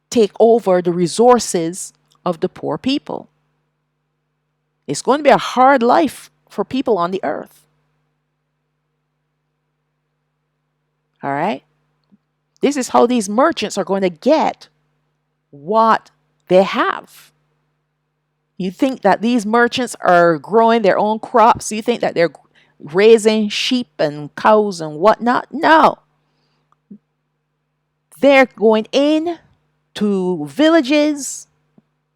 take over the resources of the poor people. It's going to be a hard life for people on the earth. All right? This is how these merchants are going to get what they have. You think that these merchants are growing their own crops? You think that they're raising sheep and cows and whatnot? No. They're going in to villages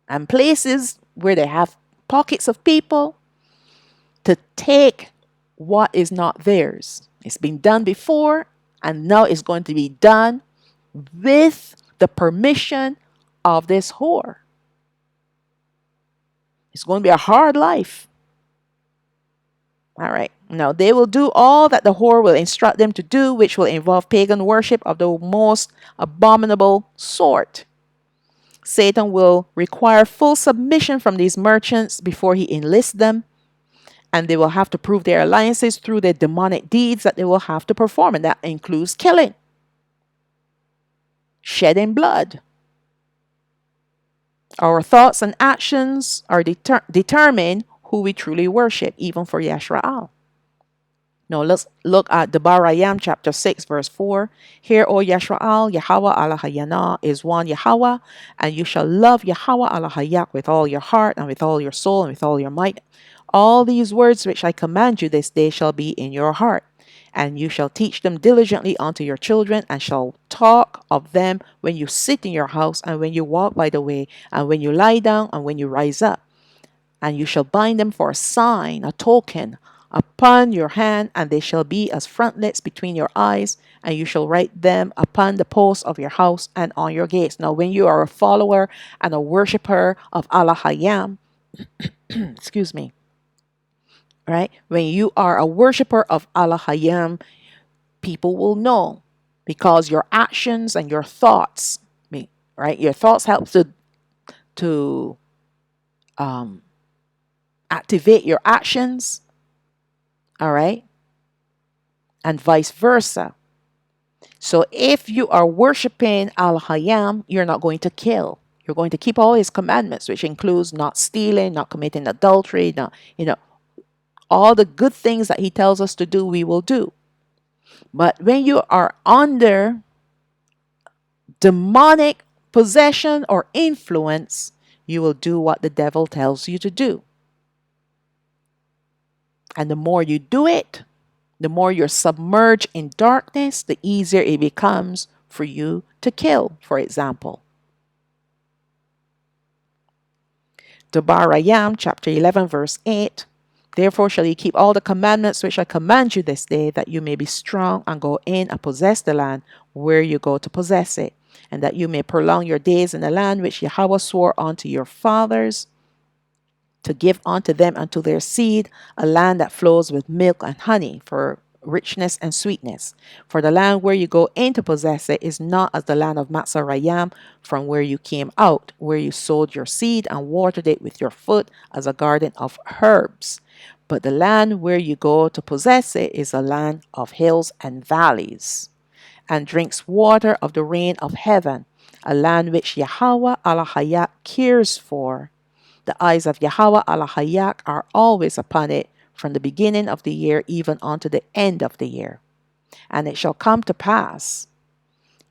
and places where they have pockets of people to take what is not theirs. It's been done before, and now it's going to be done with the permission of this whore. It's going to be a hard life. All right. Now, they will do all that the whore will instruct them to do, which will involve pagan worship of the most abominable sort. Satan will require full submission from these merchants before he enlists them, and they will have to prove their alliances through their demonic deeds that they will have to perform, and that includes killing, shedding blood. Our thoughts and actions are determine who we truly worship, even for Yashraal. Now let's look at Debarayam chapter 6 verse 4. Hear, O Yashraal, Yahweh Allah is one Yahweh, and you shall love Yahweh Allah with all your heart and with all your soul and with all your might. All these words which I command you this day shall be in your heart, and you shall teach them diligently unto your children, and shall talk of them when you sit in your house, and when you walk by the way, and when you lie down, and when you rise up. And you shall bind them for a sign, a token, upon your hand, and they shall be as frontlets between your eyes, and you shall write them upon the posts of your house and on your gates. Now, when you are a follower and a worshiper of Allah Hayam, excuse me, right? When you are a worshiper of Allah Hayam, people will know, because your actions and your thoughts, right? Your thoughts help to activate your actions, all right? And vice versa. So if you are worshiping Al-Hayam, you're not going to kill. You're going to keep all his commandments, which includes not stealing, not committing adultery, not, all the good things that he tells us to do, we will do. But when you are under demonic possession or influence, you will do what the devil tells you to do. And the more you do it, the more you're submerged in darkness, the easier it becomes for you to kill, for example. Debarayam chapter 11 verse 8. Therefore shall ye keep all the commandments which I command you this day, that you may be strong and go in and possess the land where you go to possess it, and that you may prolong your days in the land which Yahweh swore unto your fathers to give unto them and to their seed, a land that flows with milk and honey. For richness and sweetness. For the land where you go in to possess it is not as the land of Matzarayam, from where you came out, where you sowed your seed and watered it with your foot as a garden of herbs. But the land where you go to possess it is a land of hills and valleys, and drinks water of the rain of heaven, a land which Yahweh Alahayat cares for. The eyes of Yahweh Alahayat are always upon it, from the beginning of the year even unto the end of the year. And it shall come to pass,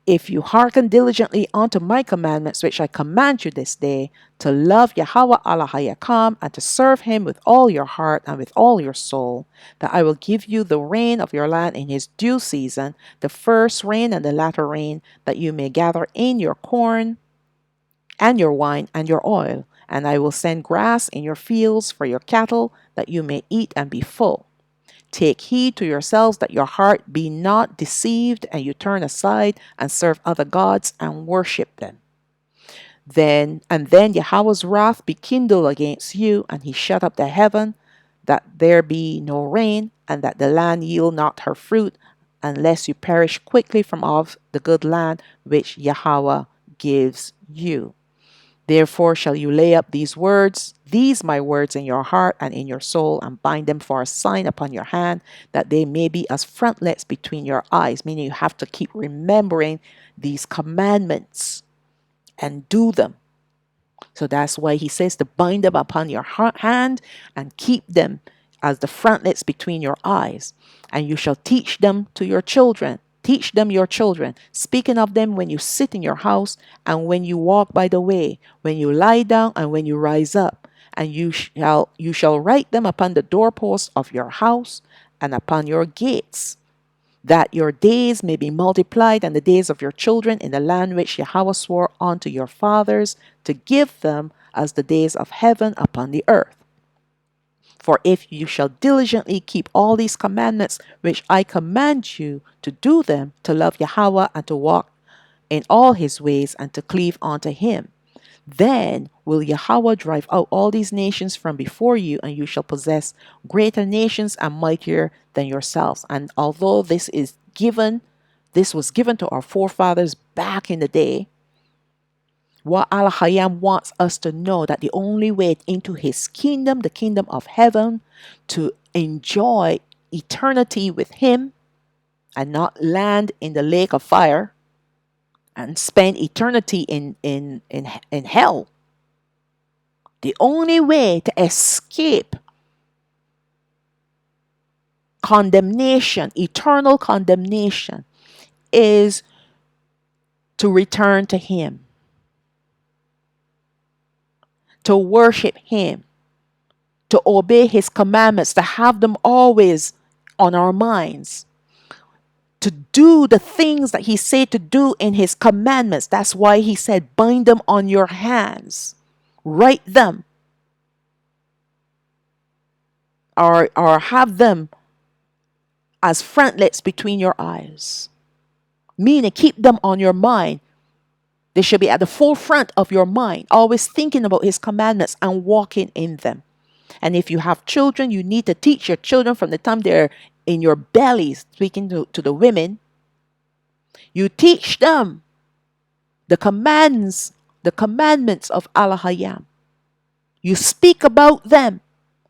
if you hearken diligently unto my commandments which I command you this day, to love Yahweh Alahayakam and to serve him with all your heart and with all your soul, that I will give you the rain of your land in his due season, the first rain and the latter rain, that you may gather in your corn and your wine and your oil, and I will send grass in your fields for your cattle, that you may eat and be full. Take heed to yourselves that your heart be not deceived, and you turn aside and serve other gods and worship them. Then Yahweh's wrath be kindled against you, and he shut up the heaven, that there be no rain, and that the land yield not her fruit, unless you perish quickly from off the good land which Yahweh gives you. Therefore shall you lay up these my words in your heart and in your soul, and bind them for a sign upon your hand, that they may be as frontlets between your eyes. Meaning you have to keep remembering these commandments and do them. So that's why he says to bind them upon your hand and keep them as the frontlets between your eyes. And you shall teach them to your children. Teach them your children, speaking of them when you sit in your house and when you walk by the way, when you lie down and when you rise up. And you shall write them upon the doorposts of your house and upon your gates, that your days may be multiplied and the days of your children in the land which Yahweh swore unto your fathers to give them, as the days of heaven upon the earth. For if you shall diligently keep all these commandments which I command you to do them, to love Yahweh and to walk in all his ways and to cleave unto him, then will Yahweh drive out all these nations from before you, and you shall possess greater nations and mightier than yourselves. And although this was given to our forefathers back in the day, what Al-Hayam wants us to know that the only way into his kingdom, the kingdom of heaven, to enjoy eternity with him and not land in the lake of fire and spend eternity in hell. The only way to escape condemnation, eternal condemnation, is to return to him, to worship him, to obey his commandments, to have them always on our minds, to do the things that he said to do in his commandments. That's why he said, bind them on your hands, write them, or have them as frontlets between your eyes. Meaning, keep them on your mind. They should be at the forefront of your mind, always thinking about his commandments and walking in them. And if you have children, you need to teach your children from the time they're in your bellies, speaking to the women. You teach them the commandments of Al-Hayam. You speak about them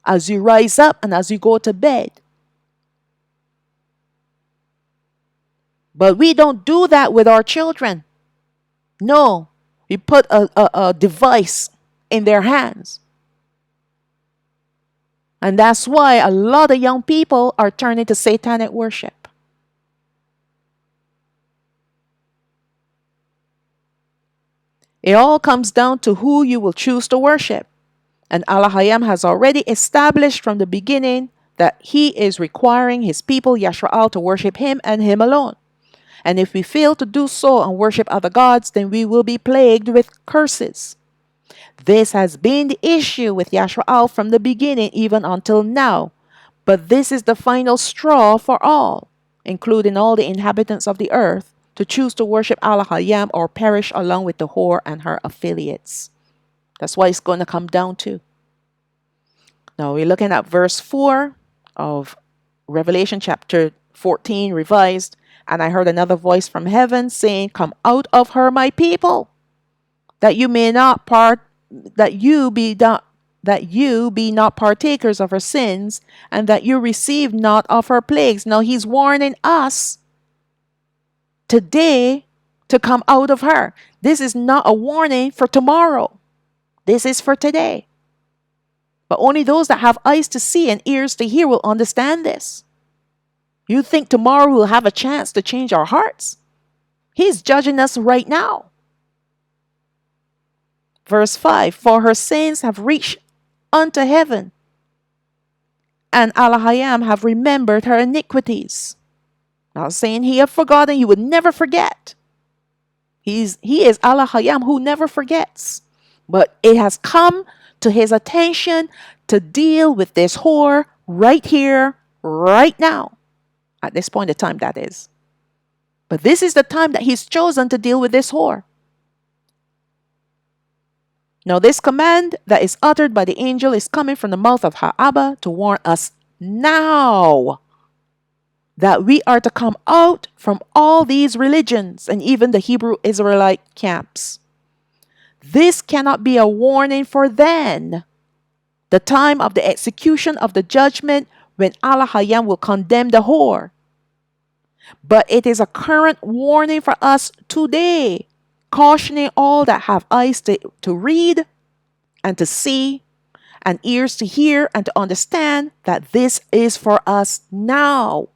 as you rise up and as you go to bed. But we don't do that with our children. No, we put a device in their hands. And that's why a lot of young people are turning to satanic worship. It all comes down to who you will choose to worship. And Al-Hayam has already established from the beginning that he is requiring his people, Yashraal, to worship him and him alone. And if we fail to do so and worship other gods, then we will be plagued with curses. This has been the issue with Yashraal from the beginning, even until now. But this is the final straw for all, including all the inhabitants of the earth, to choose to worship Al-Hayam or perish along with the whore and her affiliates. That's what it's going to come down to. Now we're looking at verse 4 of Revelation chapter 14 revised. And I heard another voice from heaven saying, "Come out of her, my people, that you may not part that you be not that you be not partakers of her sins, and that you receive not of her plagues." Now he's warning us today to come out of her. This is not a warning for tomorrow. This is for today. But only those that have eyes to see and ears to hear will understand this. You think tomorrow we'll have a chance to change our hearts? He's judging us right now. Verse 5, "For her sins have reached unto heaven, and Alahayam have remembered her iniquities." Not saying he have forgotten, he would never forget. He is Alahayam who never forgets. But it has come to his attention to deal with this whore right here, right now. At this point in time, that is. But this is the time that he's chosen to deal with this whore. Now, this command that is uttered by the angel is coming from the mouth of Ha'aba to warn us now that we are to come out from all these religions and even the Hebrew Israelite camps. This cannot be a warning for then, the time of the execution of the judgment when Alahayam will condemn the whore. But it is a current warning for us today, cautioning all that have eyes to read and to see and ears to hear and to understand that this is for us now.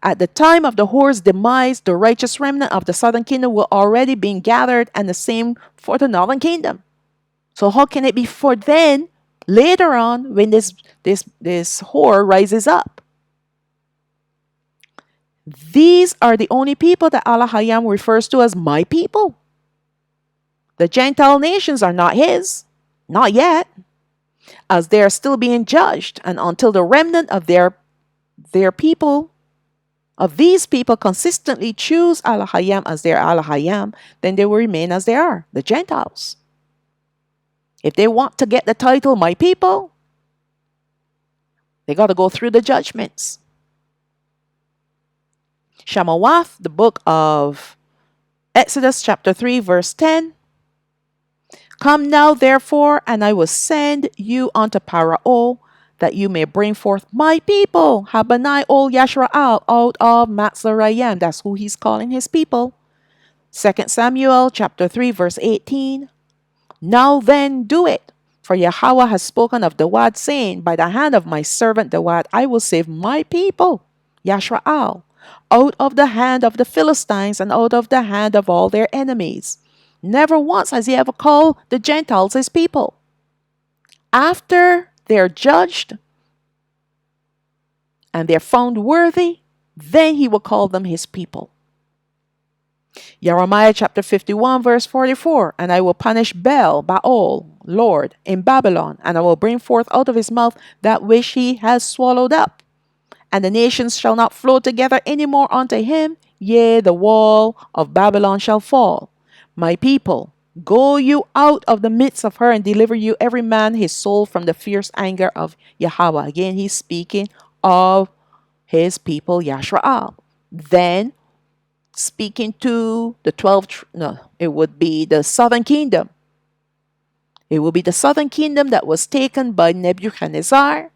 At the time of the whore's demise, the righteous remnant of the southern kingdom will already be gathered, and the same for the northern kingdom. So how can it be for then, later on, when this whore rises up? These are the only people that Alahayam refers to as my people. The Gentile nations are not his, not yet, as they are still being judged, and until the remnant of their people, of these people, consistently choose Alahayam as their Alahayam, then they will remain as they are, the Gentiles. If they want to get the title my people, they got to go through the judgments. Shalawam, the book of Exodus chapter 3 verse 10. "Come now therefore, and I will send you unto Pharaoh, that you may bring forth my people, Habanai ol Yashra'al, out of Matzarayim." That's who he's calling his people. 2 Samuel chapter 3 verse 18. "Now then do it, for Yahweh has spoken of Dawad, saying, by the hand of my servant Dawad, I will save my people, Yashra'al, out of the hand of the Philistines and out of the hand of all their enemies." Never once has he ever called the Gentiles his people. After they're judged and they're found worthy, then he will call them his people. Jeremiah chapter 51 verse 44. "And I will punish Baal, Lord, in Babylon, and I will bring forth out of his mouth that which he has swallowed up. And the nations shall not flow together any more unto him, yea, the wall of Babylon shall fall. My people, go you out of the midst of her, and deliver you every man his soul from the fierce anger of Yahweh." Again, he's speaking of his people, Yashra'al. Then, speaking to the it would be the southern kingdom. It will be the southern kingdom that was taken by Nebuchadnezzar,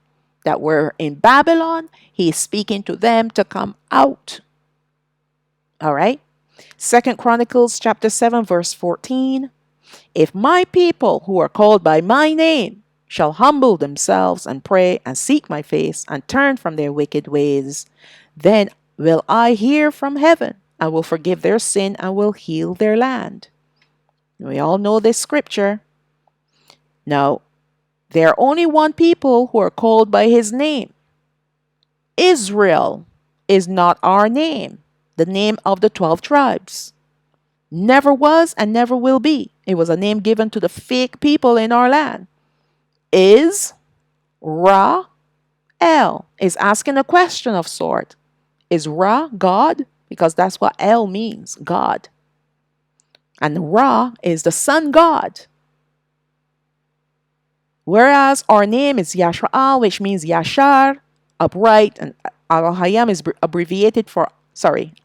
that were in Babylon. He is speaking to them to come out. All right. 2 Chronicles chapter 7 verse 14. "If my people who are called by my name shall humble themselves and pray and seek my face and turn from their wicked ways, then will I hear from heaven and will forgive their sin and will heal their land." We all know this scripture. Now, there are only one people who are called by his name. Israel is not our name, the name of the 12 tribes. Never was and never will be. It was a name given to the fake people in our land. Is Ra El is asking a question of sort. Is Ra God? Because that's what El means, God. And Ra is the sun god. Whereas our name is Yashra'al, which means Yashar, upright, and Al Hayam is abbreviated for,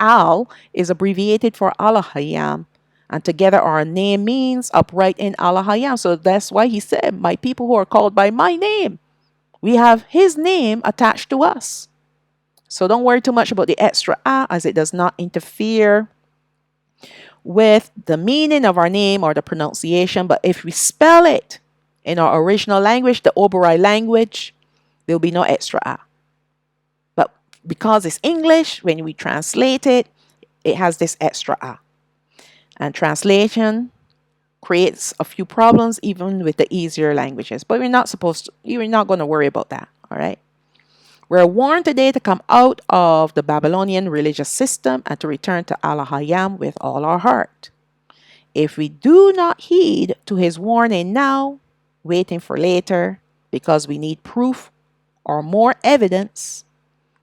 Al is abbreviated for Al Hayam. And together our name means upright in Al Hayam. So that's why he said, my people who are called by my name. We have his name attached to us. So don't worry too much about the extra A, as it does not interfere with the meaning of our name or the pronunciation. But if we spell it in our original language, the Oberai language, there'll be no extra A. But because it's English, when we translate it, it has this extra A. And translation creates a few problems even with the easier languages. But you're not going to worry about that, all right? We're warned today to come out of the Babylonian religious system and to return to Allah Hayam with all our heart. If we do not heed to his warning now, waiting for later, because we need proof or more evidence,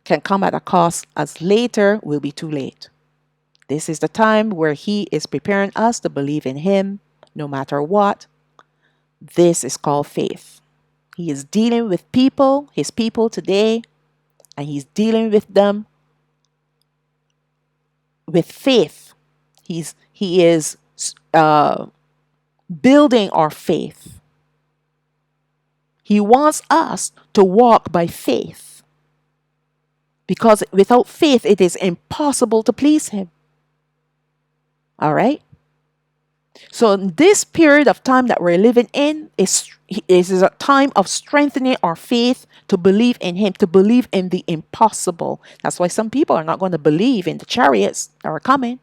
can come at a cost, as later will be too late. This is the time where he is preparing us to believe in him no matter what. This is called faith. He is dealing with people, his people today, and he's dealing with them with faith. He is building our faith. He wants us to walk by faith, because without faith it is impossible to please him. All right? So this period of time that we're living in is a time of strengthening our faith to believe in him, to believe in the impossible. That's why some people are not going to believe in the chariots that are coming.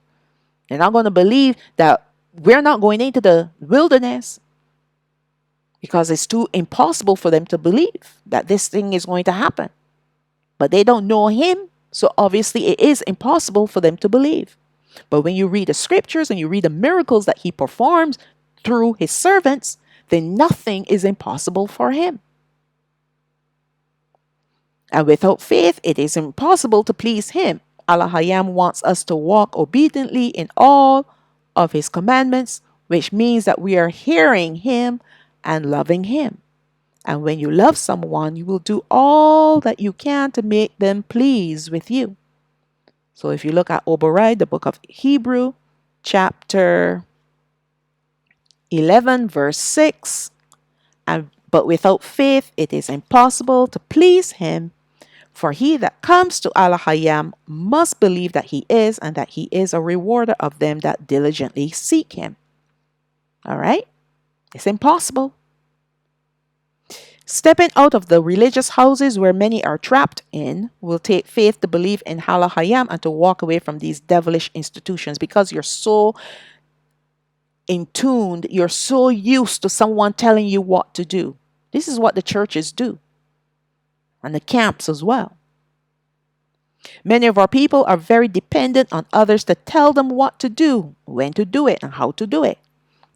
They're not going to believe that we're not going into the wilderness, because it's too impossible for them to believe that this thing is going to happen. But they don't know him, so obviously it is impossible for them to believe. But when you read the scriptures and you read the miracles that he performs through his servants, then nothing is impossible for him. And without faith, it is impossible to please him. Allah Hayam wants us to walk obediently in all of his commandments, which means that we are hearing him and loving him. And when you love someone, you will do all that you can to make them pleased with you. So if you look at Oberai, the book of Hebrew, chapter 11, verse 6, but without faith it is impossible to please him, for he that comes to Allah Hayam must believe that he is, and that he is a rewarder of them that diligently seek him. All right? It's impossible. Stepping out of the religious houses where many are trapped in will take faith to believe in Allah Hayam and to walk away from these devilish institutions, because you're so in tuned, you're so used to someone telling you what to do. This is what the churches do, and the camps as well. Many of our people are very dependent on others to tell them what to do, when to do it, and how to do it.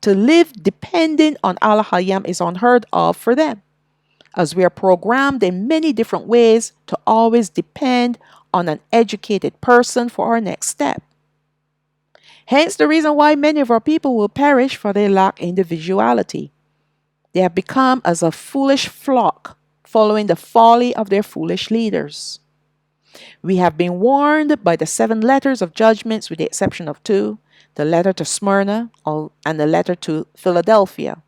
To live dependent on Allah Hayam is unheard of for them, as we are programmed in many different ways to always depend on an educated person for our next step. Hence the reason why many of our people will perish, for they lack individuality. They have become as a foolish flock, following the folly of their foolish leaders. We have been warned by the 7 letters of judgments, with the exception of 2, the letter to Smyrna and the letter to Philadelphia,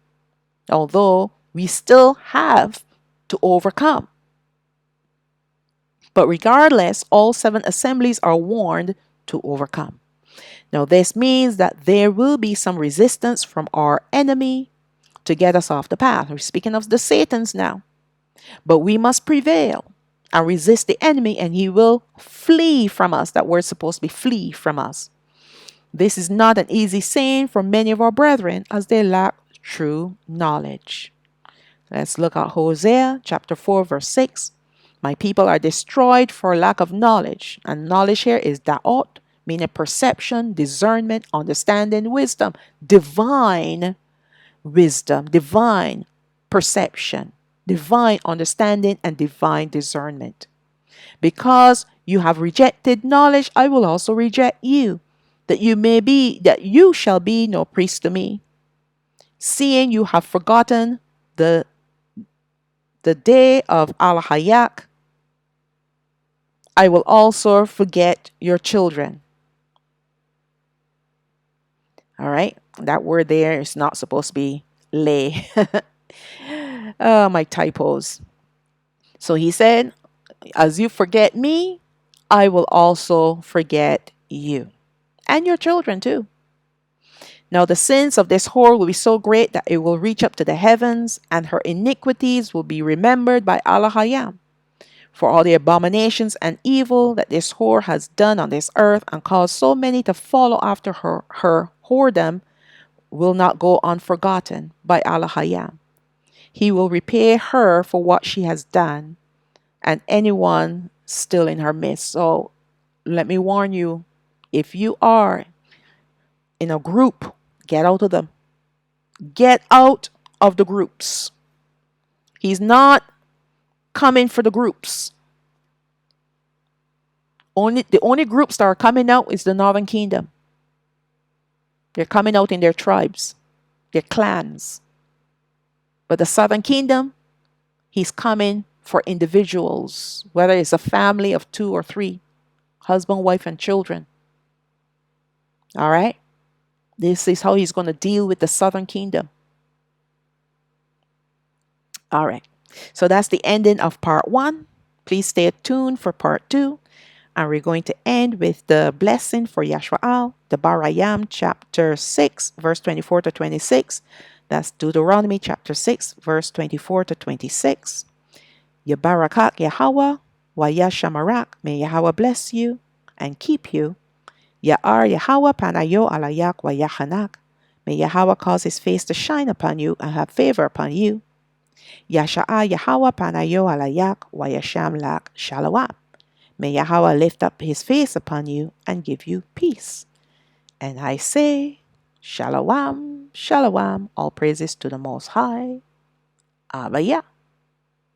although we still have to overcome. But regardless, all 7 assemblies are warned to overcome. Now, this means that there will be some resistance from our enemy to get us off the path. We're speaking of the Satans now. But we must prevail and resist the enemy, and he will flee from us. That word's supposed to be flee from us. This is not an easy saying for many of our brethren, as they lack true knowledge. Let's look at Hosea chapter 4, verse 6. My people are destroyed for lack of knowledge. And knowledge here is da'ot, meaning perception, discernment, understanding, wisdom. Divine wisdom, divine perception, divine understanding, and divine discernment. Because you have rejected knowledge, I will also reject you, that you shall be no priest to me. Seeing you have forgotten the day of Al-Hayak, I will also forget your children. All right. That word there is not supposed to be lay. Oh, my typos. So he said, as you forget me, I will also forget you and your children too. Now, the sins of this whore will be so great that it will reach up to the heavens, and her iniquities will be remembered by Allah Hayam. For all the abominations and evil that this whore has done on this earth and caused so many to follow after her whoredom will not go unforgotten by Allah Hayam. He will repay her for what she has done and anyone still in her midst. So let me warn you, if you are in a group, get out of them. Get out of the groups. He's not coming for the groups. The only groups that are coming out is the Northern Kingdom. They're coming out in their tribes, their clans. But the Southern Kingdom, he's coming for individuals, whether it's a family of 2 or 3, husband, wife, and children. All right? This is how he's going to deal with the Southern Kingdom. All right. So that's the ending of part 1. Please stay tuned for part 2. And we're going to end with the blessing for Yashwa'al, the Barayam, chapter 6, verse 24 to 26. That's Deuteronomy chapter 6, verse 24 to 26. Yabarakak Yahweh, wa Yashamarak, may Yahweh bless you and keep you. Ya'ar Yahweh panayo alayak wa yachanak, may Yahweh cause his face to shine upon you and have favor upon you. Yasha'a Yahweh panayo alayak wa yasham lak shalawam. May Yahweh lift up his face upon you and give you peace. And I say, Shalawam, Shalawam, all praises to the Most High. Abba Yah.